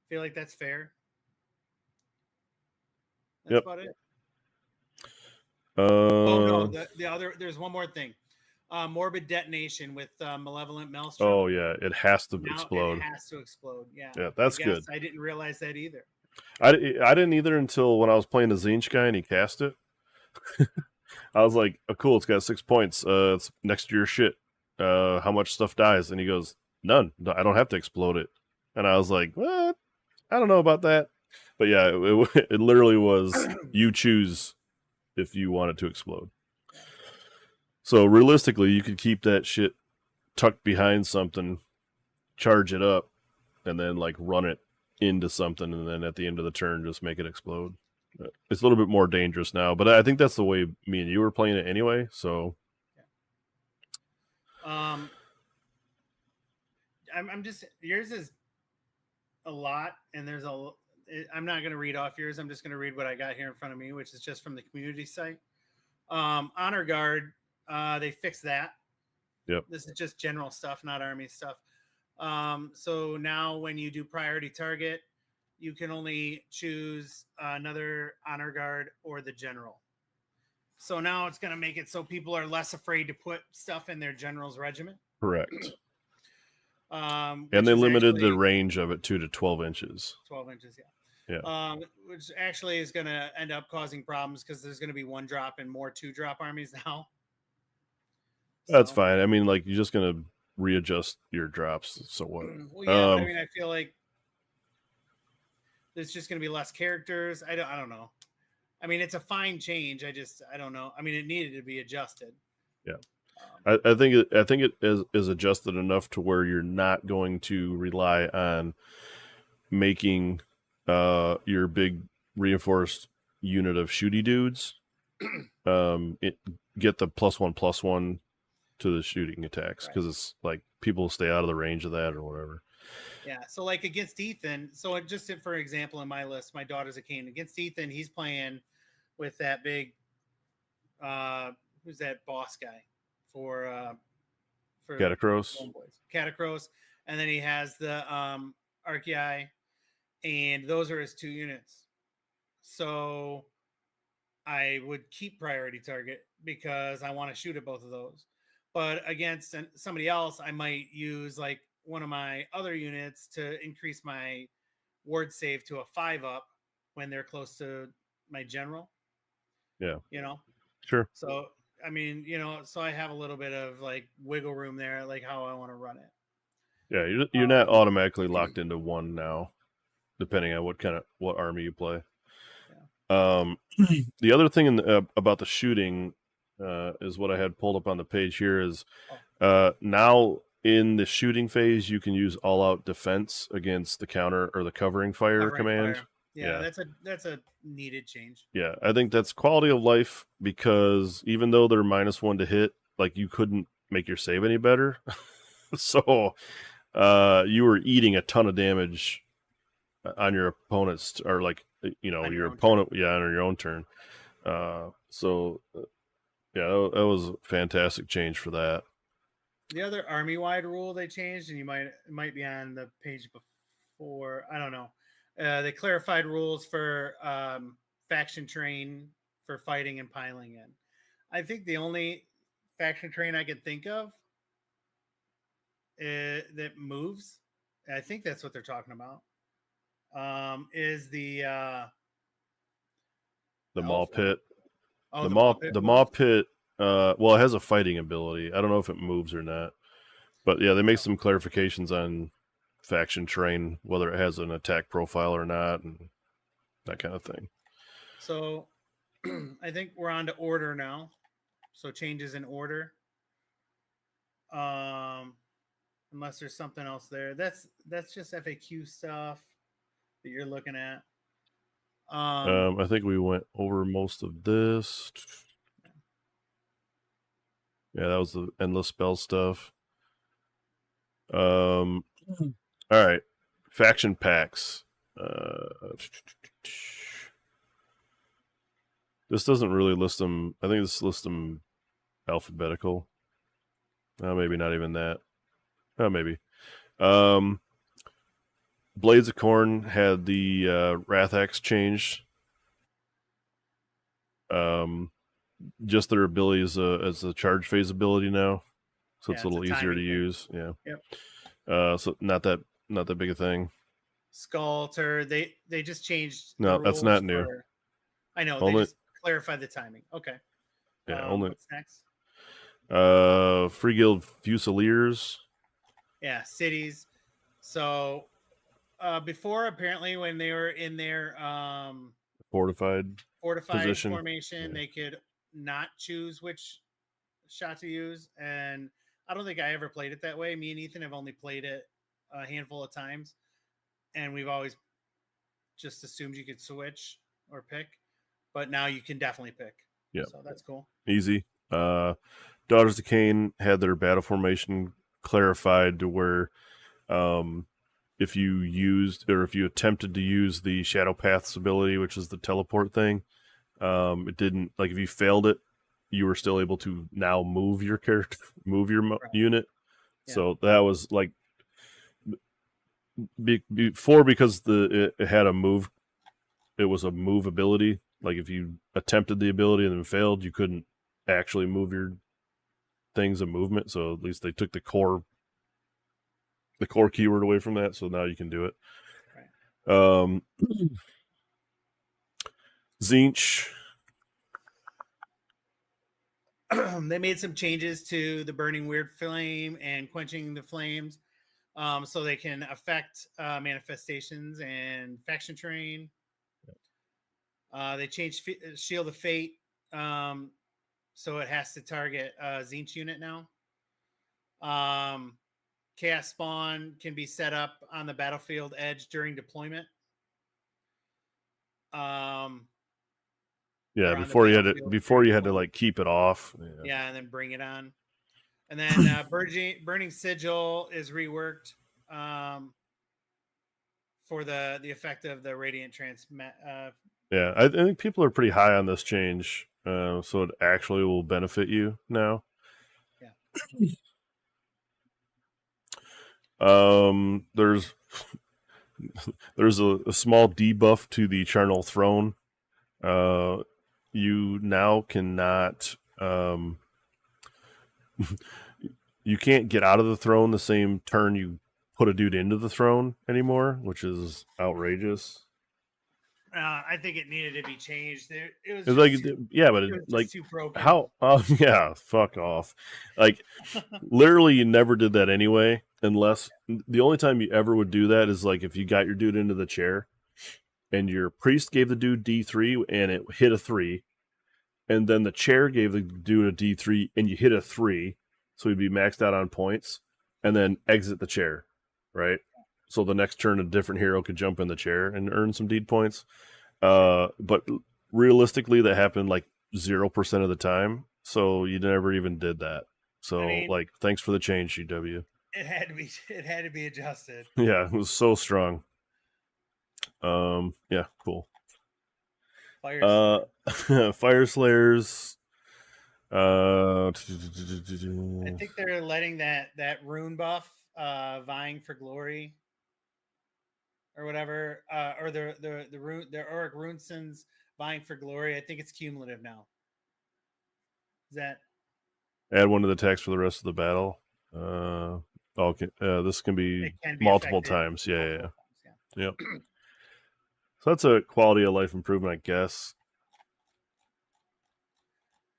Feel like that's fair. That's Yep. about it. Oh no, the other, there's one more thing. Morbid detonation with malevolent maelstrom. Oh yeah, it has to now explode. It has to explode. Yeah. Yeah, that's good. I didn't realize that either. I didn't either until when I was playing the Zinch guy and he cast it. I was like, oh, cool, it's got 6 points. It's next to your shit. How much stuff dies? And he goes, none. I don't have to explode it. And I was like, what? I don't know about that. But yeah, it literally was you choose if you want it to explode. So realistically, you could keep that shit tucked behind something, charge it up, and then like run it into something, and then at the end of the turn, just make it explode. It's a little bit more dangerous now, but I think that's the way me and you were playing it anyway. So, I'm just, yours is a lot, and there's a. I'm not going to read off yours. I'm just going to read what I got here in front of me, which is just from the community site. Honor Guard, they fixed that. Yep. This is just general stuff, not army stuff. So now when you do priority target, you can only choose another honor guard or the general. So now it's going to make it so people are less afraid to put stuff in their general's regiment. Correct. And they limited the range of it to 12 inches. 12 inches, yeah. Yeah. Which actually is going to end up causing problems because there's going to be 1-drop and more 2-drop armies now. That's fine. I mean, like, you're just going to readjust your drops. So what? Well, yeah, but I mean, I feel like there's just going to be less characters. I don't know. I mean, it's a fine change. I don't know. I mean, it needed to be adjusted. Yeah. I think it is adjusted enough to where you're not going to rely on making your big reinforced unit of shooty dudes get the +1/+1 to the shooting attacks, because it's like people stay out of the range of that or whatever. Yeah, so like against Ethan, so just for example, in my list, my daughter's a Kane. Against Ethan, he's playing with that big who's that boss guy for Catacross. Catacross, and then he has the Archaea, and those are his 2 units. So I would keep priority target because I want to shoot at both of those. But against somebody else, I might use like one of my other units to increase my ward save to a 5-up when they're close to my general. Yeah. You know? Sure. So, I mean, you know, so I have a little bit of like wiggle room there, like how I want to run it. Yeah, you're not automatically locked into one now, depending on what army you play. Yeah. The other thing about the shooting is what I had pulled up on the page here is now in the shooting phase you can use all-out defense against the counter or the covering fire command. Fire. Yeah, that's a needed change. Yeah, I think that's quality of life, because even though they're -1 to hit, like, you couldn't make your save any better. So you were eating a ton of damage on your opponent's, or like, you know, your opponent, on your own turn. So yeah, that was a fantastic change for that. The other army-wide rule they changed, and it might be on the page before, I don't know. They clarified rules for faction train for fighting and piling in. I think the only faction train I can think of that moves, I think that's what they're talking about, is the Maw Pit. Oh, the Maw Pit. Well, it has a fighting ability. I don't know if it moves or not, but yeah, they make some clarifications on faction train, whether it has an attack profile or not, and that kind of thing. So I think we're on to order now. So changes in order. Unless there's something else there. That's just FAQ stuff that you're looking at. I think we went over most of this. Yeah, that was the endless spell stuff. All right, faction packs. This doesn't really list them. I think this lists them alphabetical. Maybe not even that. Maybe. Blades of Corn had the Wrath Axe changed. Just their ability as a charge phase ability now, so it's a little easier to use. Yeah. Yep. So not that big a thing. Sculptor, they just changed. No, that's not new. I know. They just clarified the timing. Okay. Yeah. Only. What's next? Free Guild Fusiliers. Yeah, cities. So before, apparently, when they were in their fortified position. formation, they could not choose which shot to use, and I don't think I ever played it that way. Me and Ethan have only played it a handful of times, and we've always just assumed you could switch or pick, but now you can definitely pick. Yeah, so that's cool. Easy. Daughters of Cain had their battle formation clarified to where if you used or if you attempted to use the Shadow Paths ability, which is the teleport thing, it didn't, like, if you failed it, you were still able to now move your character, move your unit. Yeah. So that was like before, because it had a move. It was a move ability. Like if you attempted the ability and then failed, you couldn't actually move your things of movement. So at least they took the core keyword away from that. So now you can do it. Right. Tzeentch. They made some changes to the Burning Weird Flame and Quenching the Flames, so they can affect manifestations and faction terrain. They changed Shield of Fate, so it has to target Tzeentch unit now. Chaos Spawn can be set up on the battlefield edge during deployment. Yeah, before you had to like keep it off. Yeah, and then bring it on. And then Burning Sigil is reworked for the effect of the Radiant Transmit. Yeah, I think people are pretty high on this change, so it actually will benefit you now. Yeah. There's a small debuff to the Charnel Throne. You now cannot you can't get out of the throne the same turn you put a dude into the throne anymore, which is outrageous. I think it needed to be changed. It was like too broken. How? Yeah, fuck off. Like literally, you never did that anyway. Unless the only time you ever would do that is like if you got your dude into the chair, and your priest gave the dude D3 and it hit a 3, and then the chair gave the dude a D3 and you hit a 3, so he'd be maxed out on points, and then exit the chair, right? So the next turn a different hero could jump in the chair and earn some deed points. But realistically, that happened like 0% of the time, so you never even did that. So like, thanks for the change, GW. It had to be adjusted. Yeah, it was so strong. Yeah, cool. Fire Slayers. I think they're letting that rune buff, vying for glory, or whatever, or the rune, the Auric Runesons vying for glory. I think it's cumulative now. Is that add one to the text for the rest of the battle? Okay, this can be multiple times. Yeah. Yep. So that's a quality of life improvement, I guess.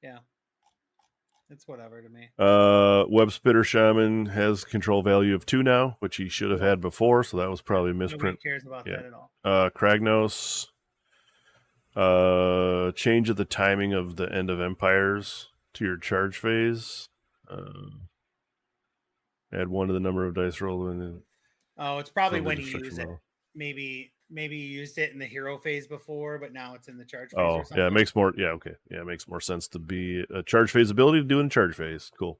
Yeah. It's whatever to me. Web Spitter Shaman has control value of 2 now, which he should have had before, so that was probably a misprint. Nobody cares about that at all. Kragnos. Change of the timing of the end of Empires to your charge phase. Add 1 to the number of dice rolled. It's probably when you use it. Maybe you used it in the hero phase before, but now it's in the charge phase. Or something. Yeah, it makes more. Yeah, okay. Yeah, it makes more sense to be a charge phase ability to do in charge phase. Cool.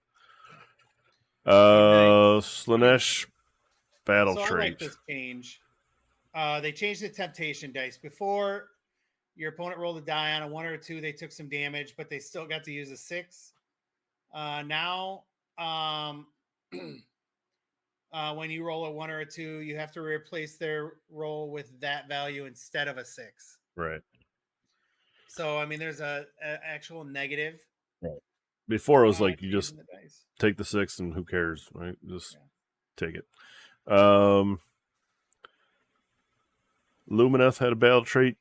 Slaanesh battle trait. I like this change. They changed the temptation dice. Before, Your opponent rolled a die on a 1 or a 2. They took some damage, but they still got to use a 6. Now, when you roll a 1 or a 2, you have to replace their roll with that value instead of a 6. Right. So, I mean, there's a actual negative. Right. Before it was like to you just using the dice. take the 6 and who cares, right? Just take it. Lumineth had a battle trait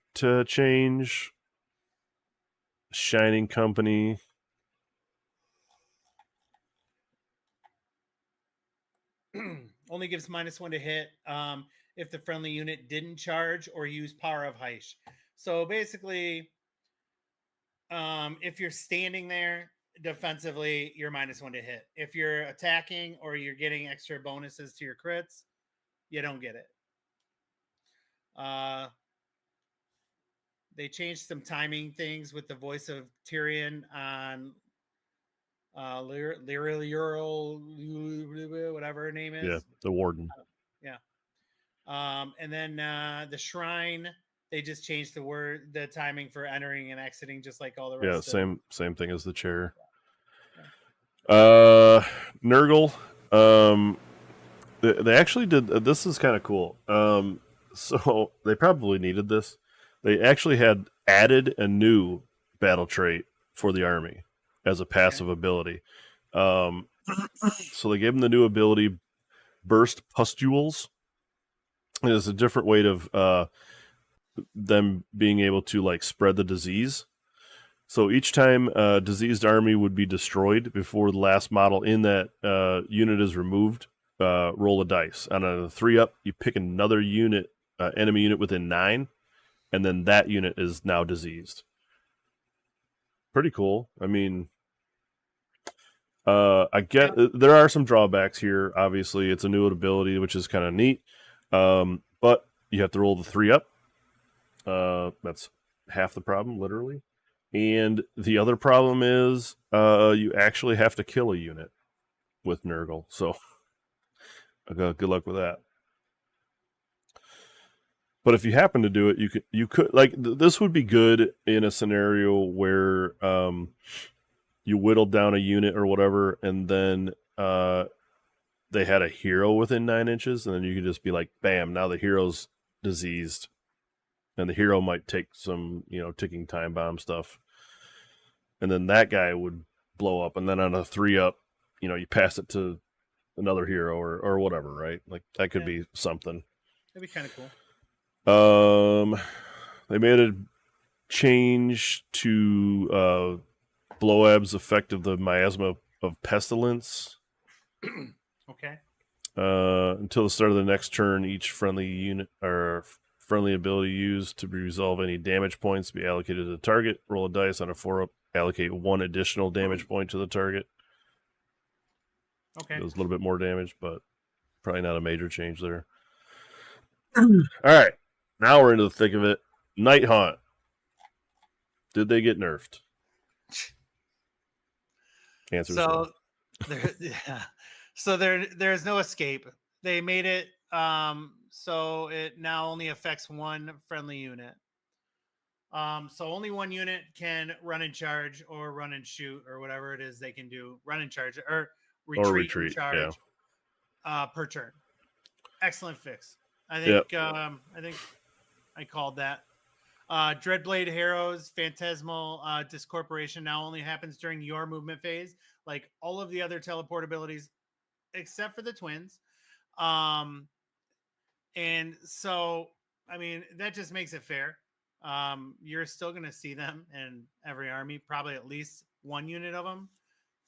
change. Shining Company. Only gives -1 to hit if the friendly unit didn't charge or use Power of Heish. So basically, if you're standing there defensively, you're -1 to hit. If you're attacking or you're getting extra bonuses to your crits, you don't get it. They changed some timing things with the voice of Tyrion on whatever her name is. Yeah, the Warden. Yeah. And then the Shrine, they just changed the timing for entering and exiting, just like all the rest. Yeah, same thing as the chair. Nurgle. They actually did. This is kind of cool. So they probably needed this. They actually had added a new battle trait for the army as a passive ability. So they gave them the new ability, Burst Pustules. It is a different way of them being able to like spread the disease. So each time a diseased army would be destroyed before the last model in that unit is removed, roll a dice. On a 3-up, you pick another unit, enemy unit within 9, and then that unit is now diseased. Pretty cool. I mean, I get there are some drawbacks here. Obviously, it's a new ability, which is kind of neat. But you have to roll the 3-up. That's half the problem, literally. And the other problem is you actually have to kill a unit with Nurgle. So good luck with that. But if you happen to do it, you could like this would be good in a scenario where you whittled down a unit or whatever, and then they had a hero within 9 inches, and then you could just be like, bam, now the hero's diseased. And the hero might take some, ticking time bomb stuff. And then that guy would blow up. And then on a 3-up, you pass it to another hero or whatever, right? Like that could be something. That'd be kind of cool. They made a change to Bloab's effect of the miasma of pestilence. Okay. Until the start of the next turn, each friendly unit or friendly ability used to resolve any damage points be allocated to the target. Roll a dice on a 4-up. Allocate 1 additional damage point to the target. Okay. It was a little bit more damage, but probably not a major change there. All right. Now we're into the thick of it. Night Haunt. Did they get nerfed? Answer so. So there's no escape. They made it so it now only affects 1 friendly unit. So only 1 unit can run and charge or run and shoot or whatever it is they can do. Run and charge or retreat and charge per turn. Excellent fix. I think I called that. Dreadblade Heroes Phantasmal Discorporation now only happens during your movement phase, like all of the other teleport abilities except for the twins. And so I mean that just makes it fair. You're still going to see them in every army, probably at least 1 unit of them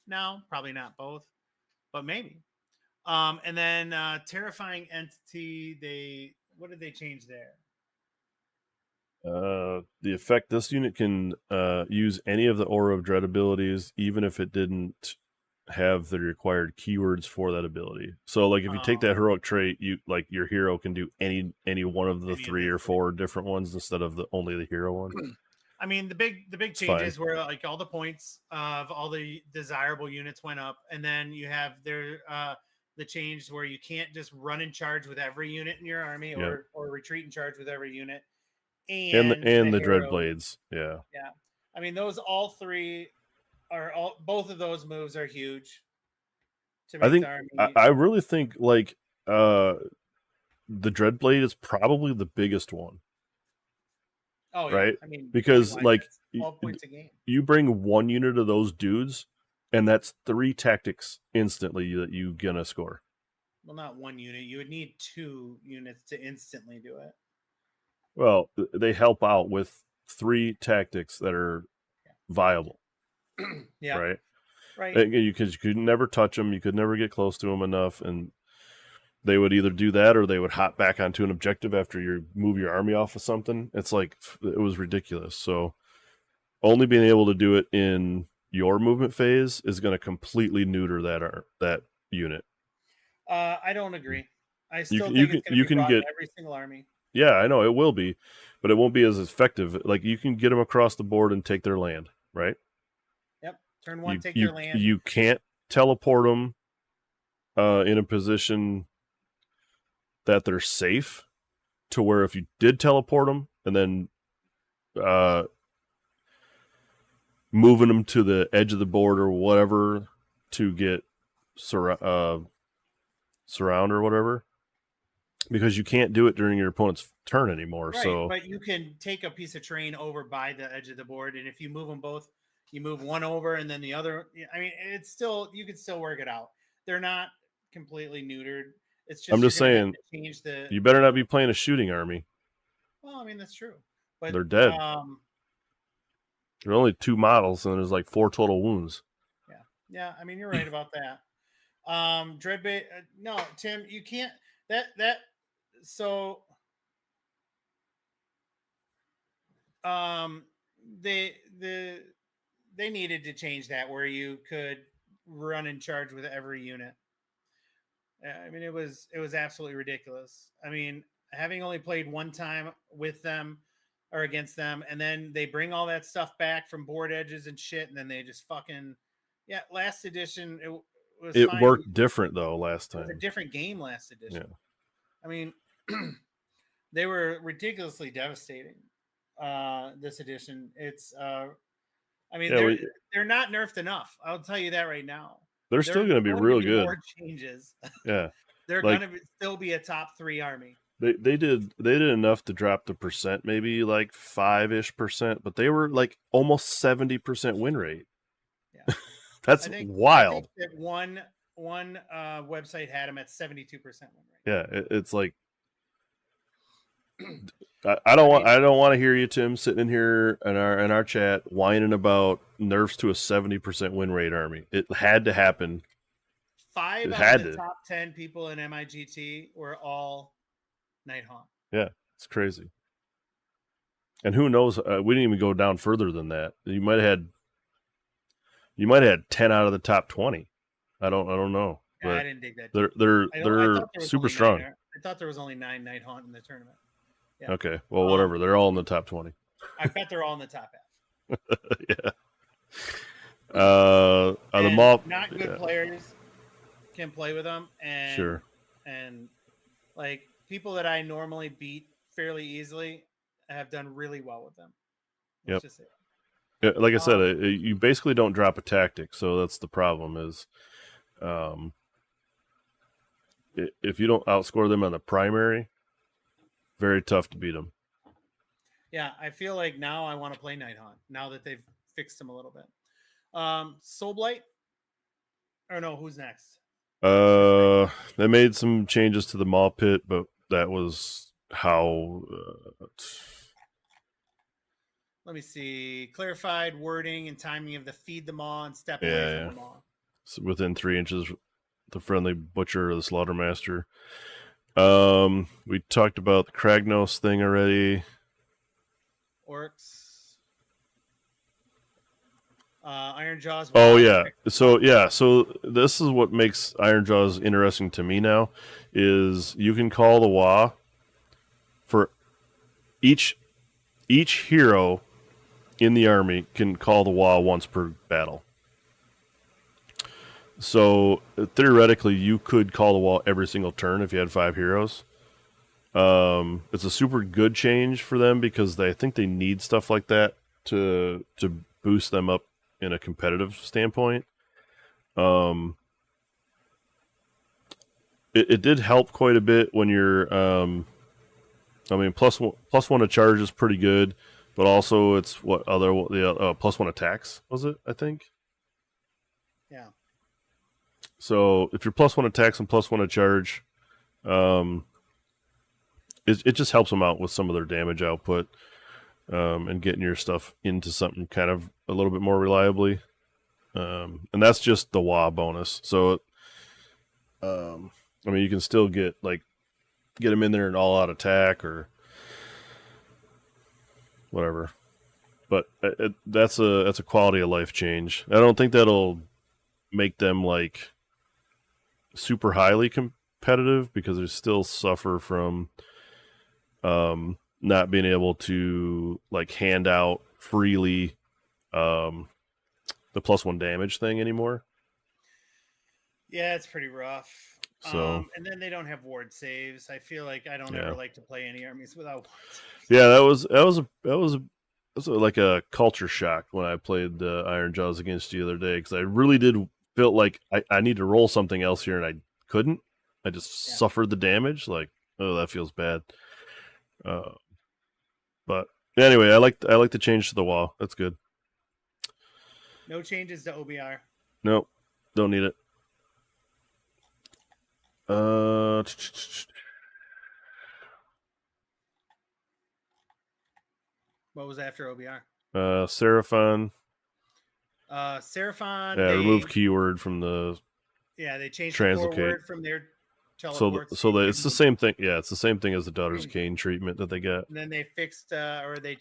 now, probably not both, but maybe. And then Terrifying Entity, what did they change there? The effect, this unit can use any of the Aura of Dread abilities, even if it didn't have the required keywords for that ability. So like if you take that heroic trait, you like your hero can do any one of the 3 or 4 different ones instead of only the hero one. I mean, the big changes were like all the points of all the desirable units went up, and then you have the change where you can't just run and charge with every unit in your army or retreat and charge with every unit. and and the dread Harrow. blades. Yeah. Yeah, I mean those all three are all both of those moves are huge to I make the think army. I really think like the Dreadblade is probably the biggest one, Oh yeah, right? I mean point Because wise, like that's 12 points a game. you bring one unit of those dudes, and that's 3 tactics instantly that you gonna score. Well, not one unit. You would need 2 units to instantly do it. Well, they help out with 3 tactics that are viable, Yeah, right? right. You could never touch them, you could never get close to them enough, and they would either do that or they would hop back onto an objective after you move your army off of something. It's like it was ridiculous. So only being able to do it in your movement phase is going to completely neuter that unit. I don't agree. I You still can think it's going to be can brought get in every single army. yeah, I know it will be, but it won't be as effective. Like you can get them across the board and take their land, right? Yep. Turn 1, take their land. You can't teleport them in a position that they're safe to where if you did teleport them and then moving them to the edge of the board or whatever to get surround or whatever, because you can't do it during your opponent's turn anymore. Right, So, but you can take a piece of terrain over by the edge of the board, and if you move them both, you move one over and then the other. I mean, it's still you can still work it out. They're not completely neutered. It's just I'm just you're gonna have saying, to change the. you better not be playing a shooting army. Well, I mean that's true, but They're dead. There are only 2 models, and there's like 4 total wounds. yeah. I mean, you're right about that. Dreadbait. No, Tim, you can't. That. So, they needed to change that where you could run in charge with every unit. I mean, it was absolutely ridiculous. I mean, having only played one time with them or against them, and then they bring all that stuff back from board edges and shit, and then they just fucking Last edition it fine. worked different though last time. It was a different game last edition. Yeah. I mean, they were ridiculously devastating. This edition, it's I mean, they're not nerfed enough. I'll tell you that right now. They're still going to be real good. More changes. Yeah, they're going to still be a top 3 army. They did enough to drop the percent, maybe like 5-ish%, but they were like almost 70% win rate. Yeah, that's wild. I think that one website had them at 72% win rate. Yeah, it's like I don't want to hear you, Tim, sitting in here in our chat whining about nerfs to a 70% win rate army. It had to happen. 5 out of the top 10 people in MIGT were all Nighthawk. Yeah, it's crazy. And who knows? We didn't even go down further than that. You might have had 10 out of the top 20. I don't know. Yeah, I didn't dig that. They're super strong. I thought there was only 9 Nighthawk in the tournament. Yeah. Okay, well, whatever. They're all in the top 20. I bet they're all in the top half. Yeah. The mall. Not good players can play with them, and sure. And like people that I normally beat fairly easily have done really well with them. Let's just say. Yeah, like I said, you basically don't drop a tactic, so that's the problem. Is if you don't outscore them on the primary, very tough to beat them. Yeah, I feel like now I want to play Nighthaunt now that they've fixed them a little bit. Soulblight, or no? Who's next? They made some changes to the Maw Pit, but that was how. Let me see. Clarified wording and timing of the feed the maw and step away from the maw. So within 3 inches, the friendly butcher or the slaughtermaster. We talked about the Kragnos thing already. Orcs. Iron Jaws. Oh yeah. So this is what makes Iron Jaws interesting to me now, is you can call the Wa for each hero in the army can call the Wa once per battle. So theoretically, you could call the Wa every single turn if you had 5 heroes, It's a super good change for them because I think they need stuff like that to boost them up in a competitive standpoint. It did help quite a bit when you're I mean plus one to charge is pretty good, but also it's what other the plus one attacks was it, I think. Yeah. So if you're plus one attacks and plus one to charge, it just helps them out with some of their damage output, and getting your stuff into something kind of a little bit more reliably. And that's just the WA bonus. So, I mean, you can still get them in there an all out attack or whatever. But that's a quality of life change. I don't think that'll make them like super highly competitive because they still suffer from not being able to like hand out freely the plus one damage thing anymore. Yeah, it's pretty rough. So And then they don't have ward saves. I feel like I don't ever like to play any armies without ward saves. Yeah, that was like a culture shock when I played the Iron Jaws against you the other day because I really did feel like I need to roll something else here and I couldn't. I just suffered the damage. Like, oh, that feels bad. But anyway, I like the change to the wall. That's good. No changes to OBR. Nope, don't need it. What was after OBR? Seraphon. Seraphon. Yeah, remove keyword from the. Yeah, they changed Translocate. the word from their teleports. So it's the same thing. Yeah, it's the same thing as the Daughter's Cane treatment that they got. And then they fixed or they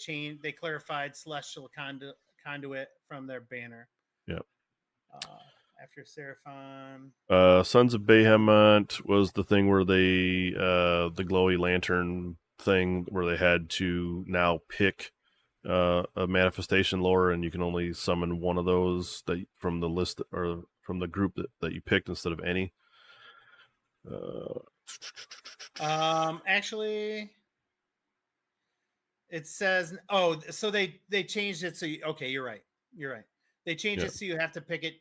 clarified Celestial Conduit from their banner. Yep. After Seraphon. Sons of Behemoth was the thing where they the glowy lantern thing where they had to now pick a manifestation lore and you can only summon one of those that from the list or from the group that you picked instead of any. Actually it says so they changed it so you're right. They changed it so you have to pick it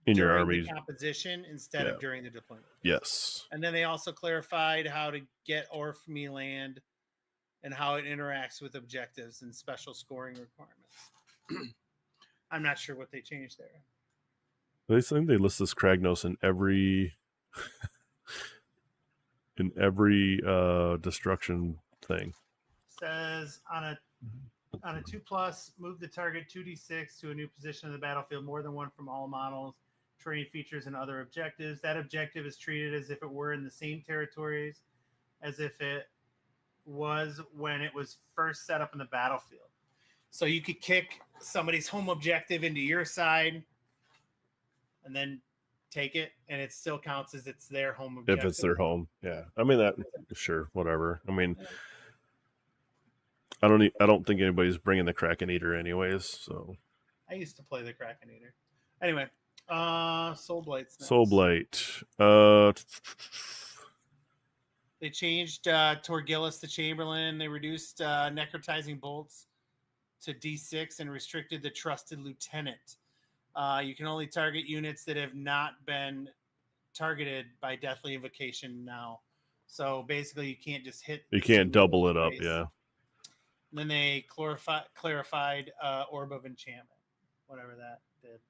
in during your army composition instead of during the deployment. Yes. And then they also clarified how to get Orphan land and how it interacts with objectives and special scoring requirements. I'm not sure what they changed there. They think they list this Kragnos in every destruction thing. Says on a 2+, move the target 2d6 to a new position in the battlefield, more than one from all models, terrain features, and other objectives. That objective is treated as if it were in the same territories as if it was when it was first set up in the battlefield. So you could kick somebody's home objective into your side and then take it, and it still counts as it's their home objective. If it's their home, yeah. I mean that, sure, whatever. I mean, I don't think anybody's bringing the Kraken Eater anyways. So I used to play the Kraken Eater. Anyway, Soulblight. Soulblight. They changed Torgillus the Chamberlain. They reduced necrotizing bolts to D6 and restricted the trusted lieutenant. You can only target units that have not been targeted by Deathly Invocation now. So basically, you can't just hit. You can't double it up, yeah. And then they clarified Orb of Enchantment, whatever that did.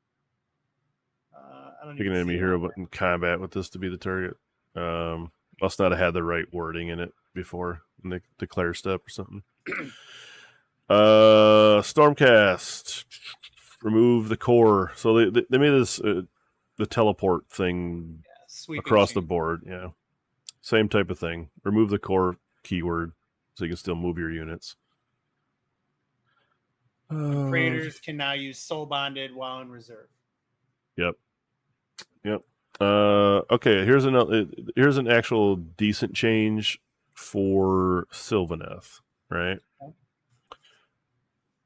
I don't Pick an enemy hero in combat with this to be the target. Must not have had the right wording in it before in the declare step or something. Stormcast. Remove the core. So they made this the teleport thing across the board. Yeah, same type of thing. Remove the core keyword so you can still move your units. Praetors can now use soul bonded while in reserve. Yep. Okay. Here's an actual decent change for Sylvaneth, right?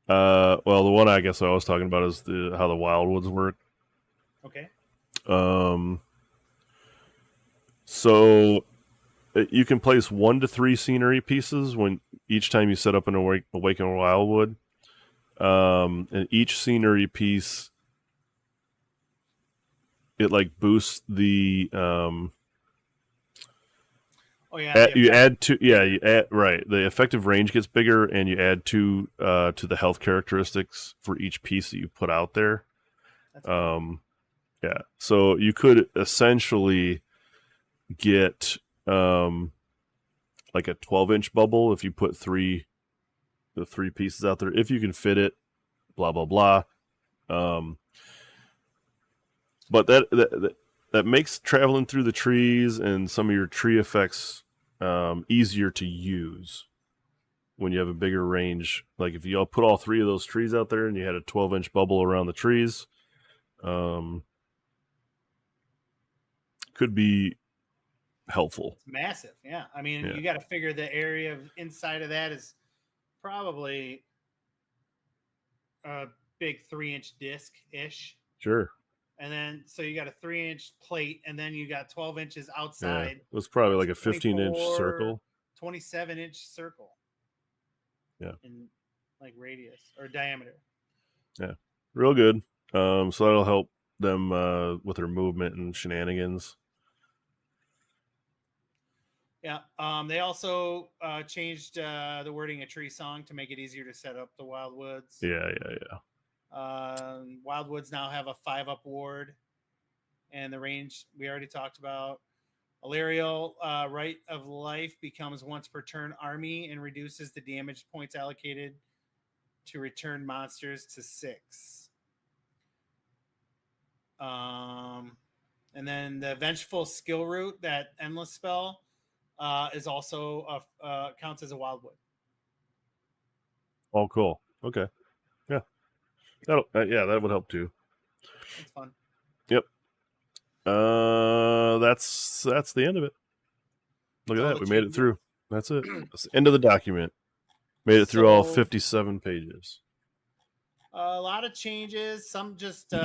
Well, the one I guess I was talking about is how the Wildwoods work. Okay. So you can place 1 to 3 scenery pieces when each time you set up an Awaken Wildwood. And each scenery piece, it like boosts the you add two. Yeah, you add right. The effective range gets bigger, and you add 2 to the health characteristics for each piece that you put out there. That's cool. Yeah, so you could essentially get like a 12-inch bubble if you put the 3 pieces out there, if you can fit it. Blah blah blah. But that makes traveling through the trees and some of your tree effects easier to use when you have a bigger range. Like if you all put all 3 of those trees out there and you had a 12-inch bubble around the trees, could be helpful. It's massive. Yeah. I mean, you got to figure the area inside of that is probably a big 3-inch disc ish. Sure. And then, so you got a 3-inch plate, and then you got 12 inches outside. Yeah. It was probably like a 15-inch circle, 27-inch circle. Yeah. In like radius or diameter. Yeah. Real good. So that'll help them with their movement and shenanigans. Yeah. They also changed the wording of Tree Song to make it easier to set up the Wildwoods. Yeah. Wildwoods now have a 5-up ward, and the range we already talked about. Illyrial Right of Life becomes once per turn army and reduces the damage points allocated to return monsters to 6. And then the Vengeful Skill Root, that endless spell, is also counts as a Wildwood. Oh, cool. Okay. Yeah. That would help too. That's fun. Yep. That's the end of it. Look at that. We made it through. That's it. That's the end of the document. Made it through all 57 pages. A lot of changes. Some just things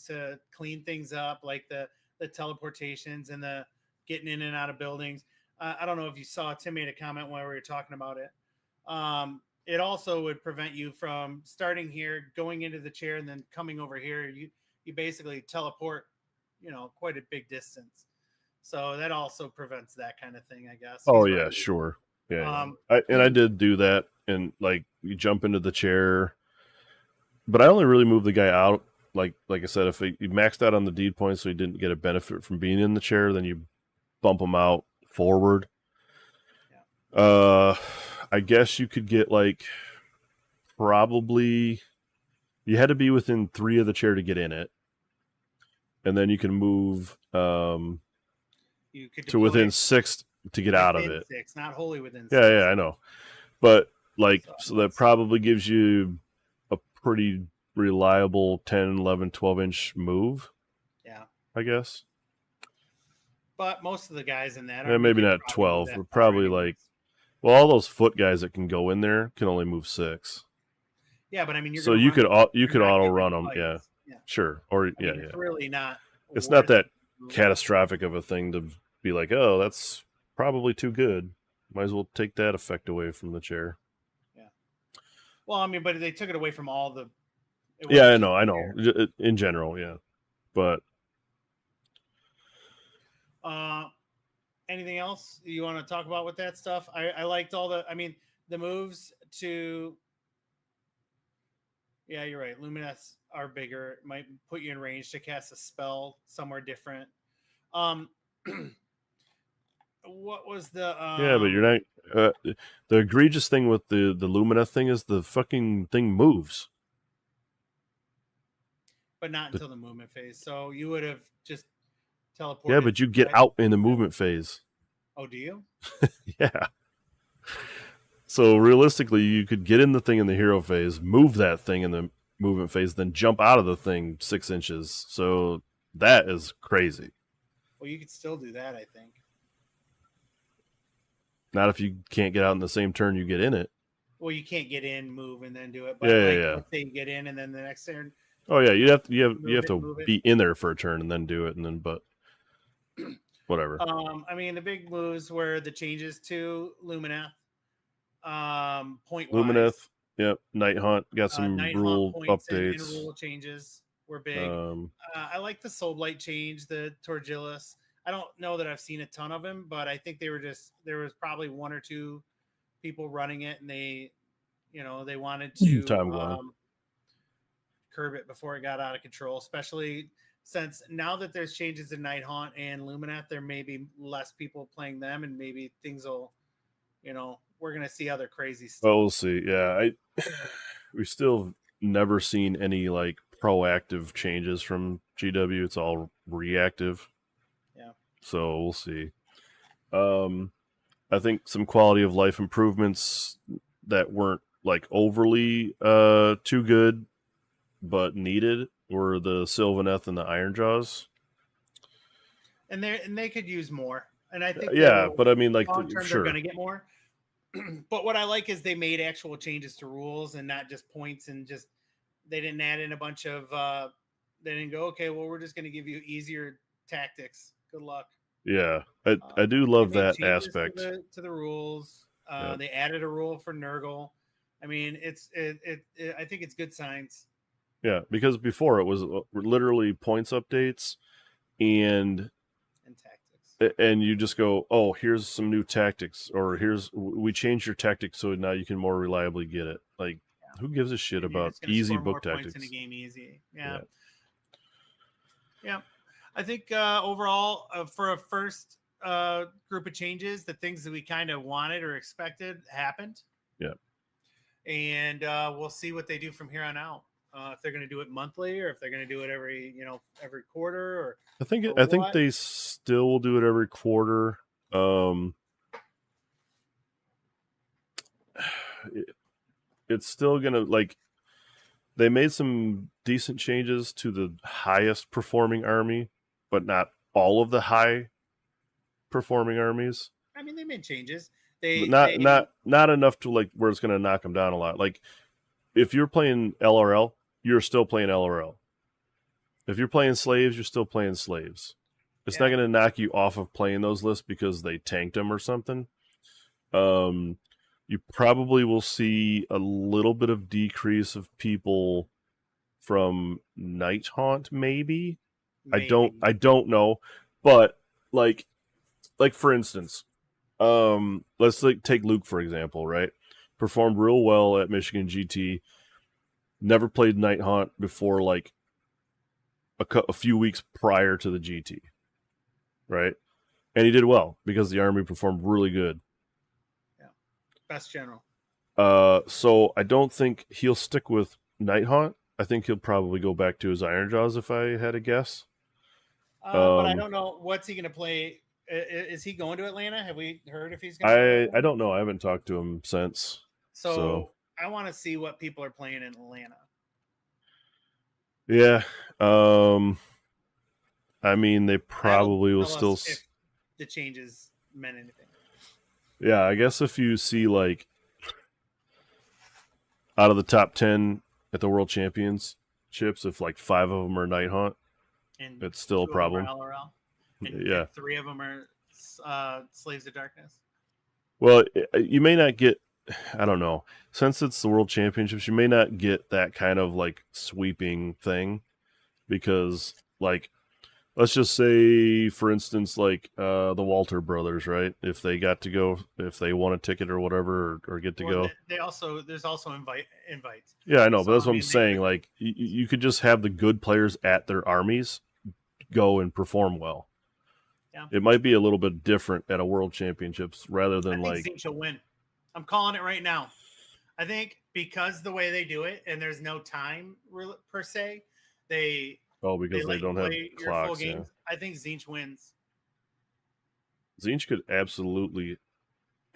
to clean things up, like the teleportations and the getting in and out of buildings. I don't know if you saw, Tim made a comment when we were talking about it. It also would prevent you from starting here, going into the chair, and then coming over here. You basically teleport, quite a big distance. So that also prevents that kind of thing, I guess. Oh yeah, sure. Yeah. I did do that, and like you jump into the chair, but I only really moved the guy out. Like I said, if he maxed out on the deed points, so he didn't get a benefit from being in the chair, then you bump him out forward. Yeah. I guess you could get like probably you had to be within 3 of the chair to get in it, and then you can move to within 6 to get out of it. 6, not wholly within 6. Yeah, I know, but so that probably gives you a pretty reliable 10, 11, 12-inch move. Yeah, I guess. But most of the guys in that are maybe not 12, but probably like. Well, all those foot guys that can go in there can only move 6. Yeah, but I mean, you could auto run them. Yeah, sure. Or it's really not. It's not that catastrophic of a thing to be like, oh, that's probably too good. Might as well take that effect away from the chair. Yeah. Well, I mean, but they took it away from all the. Yeah, I know. In general, yeah, but. Anything else you want to talk about with that stuff? I liked all the moves to. Yeah, you're right. Luminous are bigger. It might put you in range to cast a spell somewhere different. What was the? Yeah, but you're not. The egregious thing with the Lumina thing is the fucking thing moves. But not until the movement phase. So you would have just teleported. Yeah, but you get out in the movement phase. Oh, do you? Yeah. So realistically, you could get in the thing in the hero phase, move that thing in the movement phase, then jump out of the thing 6 inches. So that is crazy. Well, you could still do that, I think. Not if you can't get out in the same turn you get in it. Well, you can't get in, move, and then do it. But let's say you get in, and then the next turn. Oh yeah, you have to be in there for a turn and then do it, and then whatever. I mean, the big moves were the changes to Lumineth, point wise. Lumineth, yep. Night Hunt got some Night Haunt rule points and updates. rule changes were big. Um, I like the Soul Blight change, the Torgillus. I don't know that I've seen a ton of them, but I think there was probably one or two people running it, and they wanted to Tom Glenn. curb it before it got out of control. Especially since now that there's changes in Night Haunt and Lumineth, there may be less people playing them, and maybe things will, we're gonna see other crazy stuff. Well, we'll see. Yeah, we still never seen any like proactive changes from GW. It's all reactive. Yeah. So we'll see. I think some quality of life improvements that weren't like overly too good, but needed were the Sylvaneth and the Iron Jaws. And they could use more. And I think but I mean, like, long term sure, they're going to get more. But what I like is they made actual changes to rules and not just points, and just they didn't add in a bunch of they didn't go, okay, well, we're just going to give you easier tactics. Good luck. Yeah, I do love that aspect to the rules. They added a rule for Nurgle. I mean, I think it's good signs. Yeah, because before it was literally points updates and tactics, and you just go, oh, here's some new tactics, or we changed your tactics so now you can more reliably get it. Like, who gives a shit about easy book tactics in a game? Easy, yeah. I think overall, for a first group of changes, the things that we kind of wanted or expected happened. Yeah, and we'll see what they do from here on out. If they're going to do it monthly, or if they're going to do it every quarter, or I think they still will do it every quarter. It's still gonna, like, they made some decent changes to the highest performing army, but not all of the high performing armies. I mean, they made changes. Not enough to like where it's gonna knock them down a lot. Like, if you're playing LRL, you're still playing LRL. If you're playing slaves, you're still playing slaves. It's not going to knock you off of playing those lists because they tanked them or something. You probably will see a little bit of decrease of people from Night Haunt, maybe. I don't know, but like for instance, let's take Luke for example, right? Performed real well at Michigan GT. Never played Night Haunt before, like a few weeks prior to the GT, right? And he did well because the army performed really good. Yeah, best general. So I don't think he'll stick with Night Haunt. I think he'll probably go back to his Iron Jaws if I had a guess. But I don't know, what's he going to play. Is he going to Atlanta? Have we heard if he's going to? I don't know. I haven't talked to him since. So I want to see what people are playing in Atlanta. Yeah. I mean, they probably will still. If the changes meant anything. Yeah, I guess if you see, like, out of the top 10 at the World Championships, if like 5 of them are Night Haunt, and it's still a problem. LRL, and 3 of them are Slaves of Darkness. Well, you may not get, I don't know, since it's the World Championships, you may not get that kind of like sweeping thing, because, like, let's just say, for instance, like the Walter brothers, right? If they got to go, if they won a ticket or whatever, or get to go, there's also invites. Yeah, I know, but that's what I'm saying. Like, you could just have the good players at their armies go and perform well. Yeah, it might be a little bit different at a World Championships rather than I think Zinch will win. I'm calling it right now. I think because the way they do it, and there's no time per se, because they don't have clocks. Yeah. I think Zinch wins. Zinch could absolutely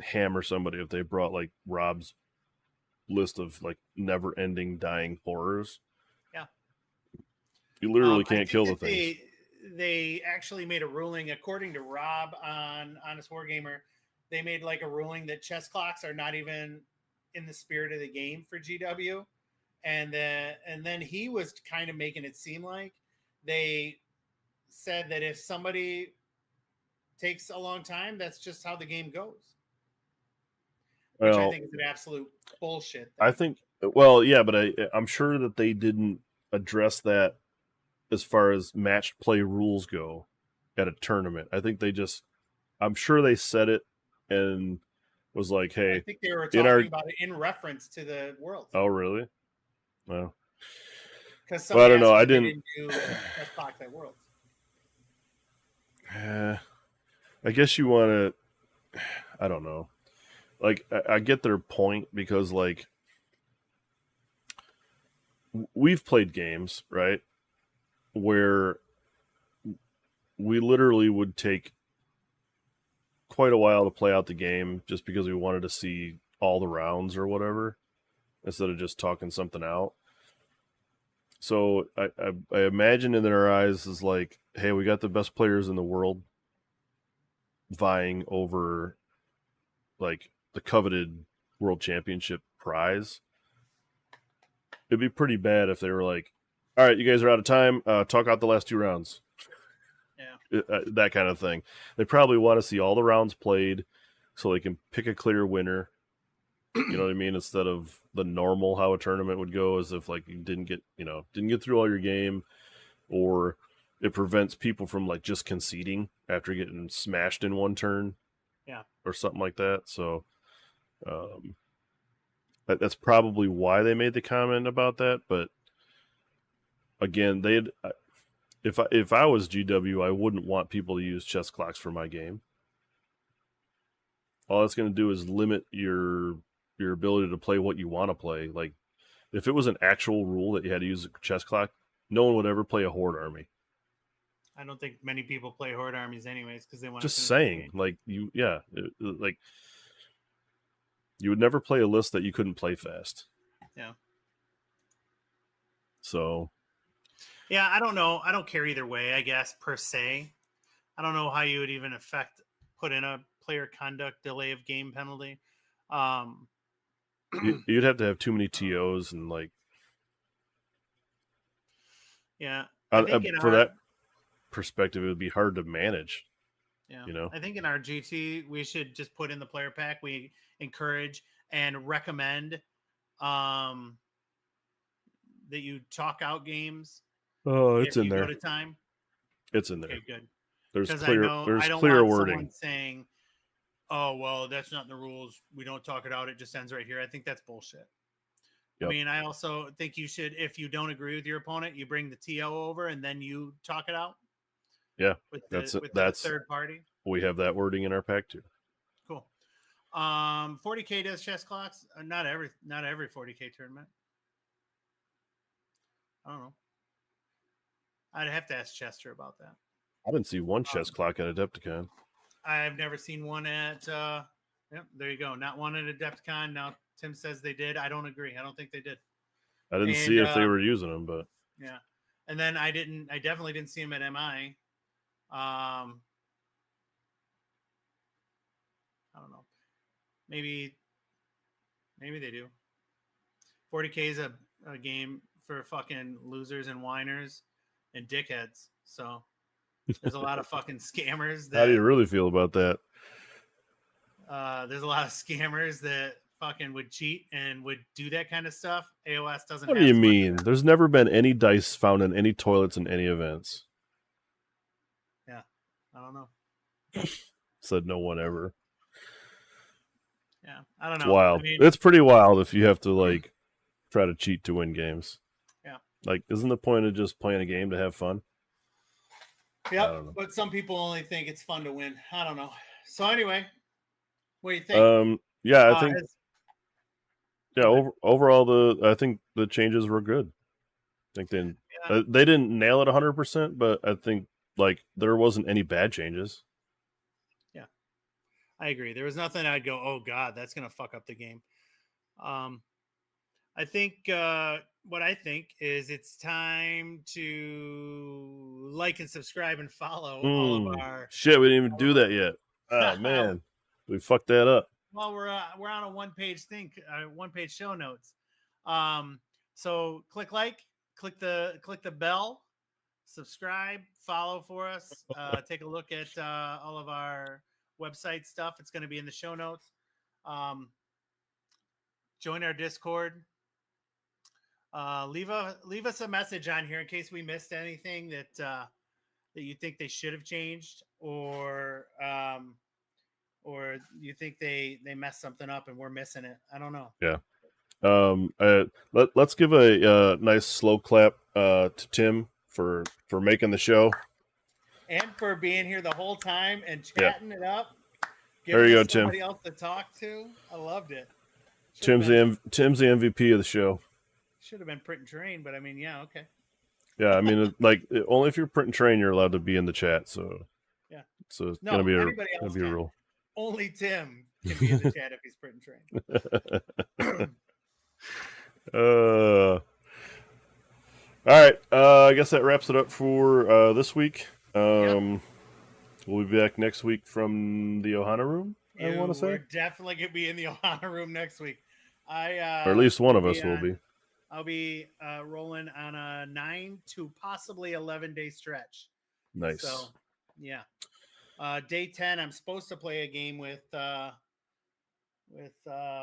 hammer somebody if they brought like Rob's list of like never-ending dying horrors. Yeah, you literally can't kill the things. They actually made a ruling, according to Rob on Honest Wargamer. They made like a ruling that chess clocks are not even in the spirit of the game for GW. And then he was kind of making it seem like they said that if somebody takes a long time. That's just how the game goes. Which I Well, think is an absolute bullshit I thing. think. Well, yeah, but I'm sure that they didn't address that as far as match play rules go at a tournament. I think they just. I'm sure they said it and was like, I "Hey, think they were in talking our." about it in reference to the world. Oh, really? Well, Because well, I somebody don't know. asked I why they didn't. didn't do Chess Box at Worlds. I guess you want to. I don't know. Like, I get their point because, like, we've played games, right, where we literally would take quite a while to play out the game just because we wanted to see all the rounds or whatever instead of just talking something out. So I imagine in their eyes is like, hey, we got the best players in the world vying over like the coveted world championship prize. It'd be pretty bad if they were like, all right, you guys are out of time. Talk out the last 2 rounds. Yeah. That kind of thing. They probably want to see all the rounds played so they can pick a clear winner. You know what I mean? Instead of the normal how a tournament would go, as if like you didn't get through all your game, or it prevents people from like just conceding after getting smashed in one turn. Yeah. Or something like that. So that's probably why they made the comment about that. But again, if I was GW, I wouldn't want people to use chess clocks for my game. All that's going to do is limit your ability to play what you want to play. Like, if it was an actual rule that you had to use a chess clock, no one would ever play a horde army. I don't think many people play horde armies anyways because they want Just to saying, like like you would never play a list that you couldn't play fast. Yeah. So. Yeah, I don't know. I don't care either way, I guess, per se. I don't know how you would even put in a player conduct delay of game penalty. You'd have to have too many TOs and like. Yeah, I think for that perspective, it would be hard to manage. Yeah, you know. I think in our GT we should just put in the player pack. We encourage and recommend that you talk out games. Oh, it's in there. Go to time. It's in there. Okay, good. There's clear. I don't clear want wording. Someone saying, "Oh, well, that's not in the rules. We don't talk it out. It just ends right here." I think that's bullshit. Yep. I mean, I also think you should, if you don't agree with your opponent, you bring the TO over and then you talk it out. Yeah, that's the third party. We have that wording in our pack too. Cool. 40K does chess clocks. Not every 40K tournament. I don't know. I'd have to ask Chester about that. I didn't see one chess clock at Adepticon. I've never seen one at. Yep, there you go. Not one at Adepticon. Now Tim says they did. I don't agree. I don't think they did. I didn't see if they were using them, but yeah. And then I definitely didn't see them at MI. I don't know. Maybe they do. 40K is a game for fucking losers and whiners and dickheads. So there's a lot of fucking scammers. How do you really feel about that? There's a lot of scammers that fucking would cheat and would do that kind of stuff. AoS doesn't. What do you mean? There's never been any dice found in any toilets in any events. Yeah, I don't know. Said no one ever. Yeah, I don't know. It's wild. I mean, it's pretty wild if you have to like try to cheat to win games. Yeah. Like, isn't the point of just playing a game to have fun? Yep. But some people only think it's fun to win. I don't know. So anyway, what do you think? Yeah, I think. Overall, I think the changes were good. I think they didn't nail it 100%, but I think like there wasn't any bad changes. Yeah, I agree. There was nothing I'd go, oh God, that's gonna fuck up the game. I think what I think is it's time to like and subscribe and follow all of our. Shit, we didn't even do that yet. Oh man, we fucked that up. Well, we're on a one-page thing, one-page show notes. So click the bell subscribe, follow for us. Take a look at all of our website stuff. It's going to be in the show notes. Join our Discord. Leave us a message on here in case we missed anything that you think they should have changed, or you think they messed something up and we're missing it. I don't know. Yeah. Let's give a nice slow clap to Tim for making the show and for being here the whole time and Yeah. chatting it up. There you go, somebody Tim. else to talk to. I loved it. Tim's the MVP of the show. Should have been print and train, but I mean, yeah, okay. Yeah, I mean, only if you're print and train, you're allowed to be in the chat. So yeah, so it's no, gonna be anybody else a can. rule. Only Tim can be in the chat if he's print and train. All right. I guess that wraps it up for this week. Yep. We'll be back next week from the Ohana room. I want to say we're definitely gonna be in the Ohana room next week. or at least one of us will be. I'll be rolling on a 9 to possibly 11-day stretch. Nice. So, yeah. Day 10, I'm supposed to play a game with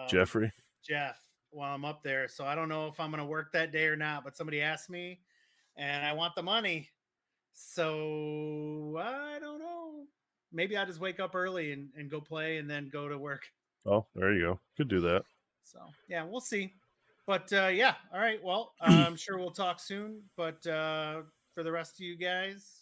Jeffrey. Jeff while I'm up there. So I don't know if I'm going to work that day or not, but somebody asked me and I want the money. So I don't know. Maybe I'll just wake up early and go play and then go to work. Oh, there you go. Could do that. So, yeah, we'll see. But, yeah. All right. Well, I'm sure we'll talk soon. But for the rest of you guys,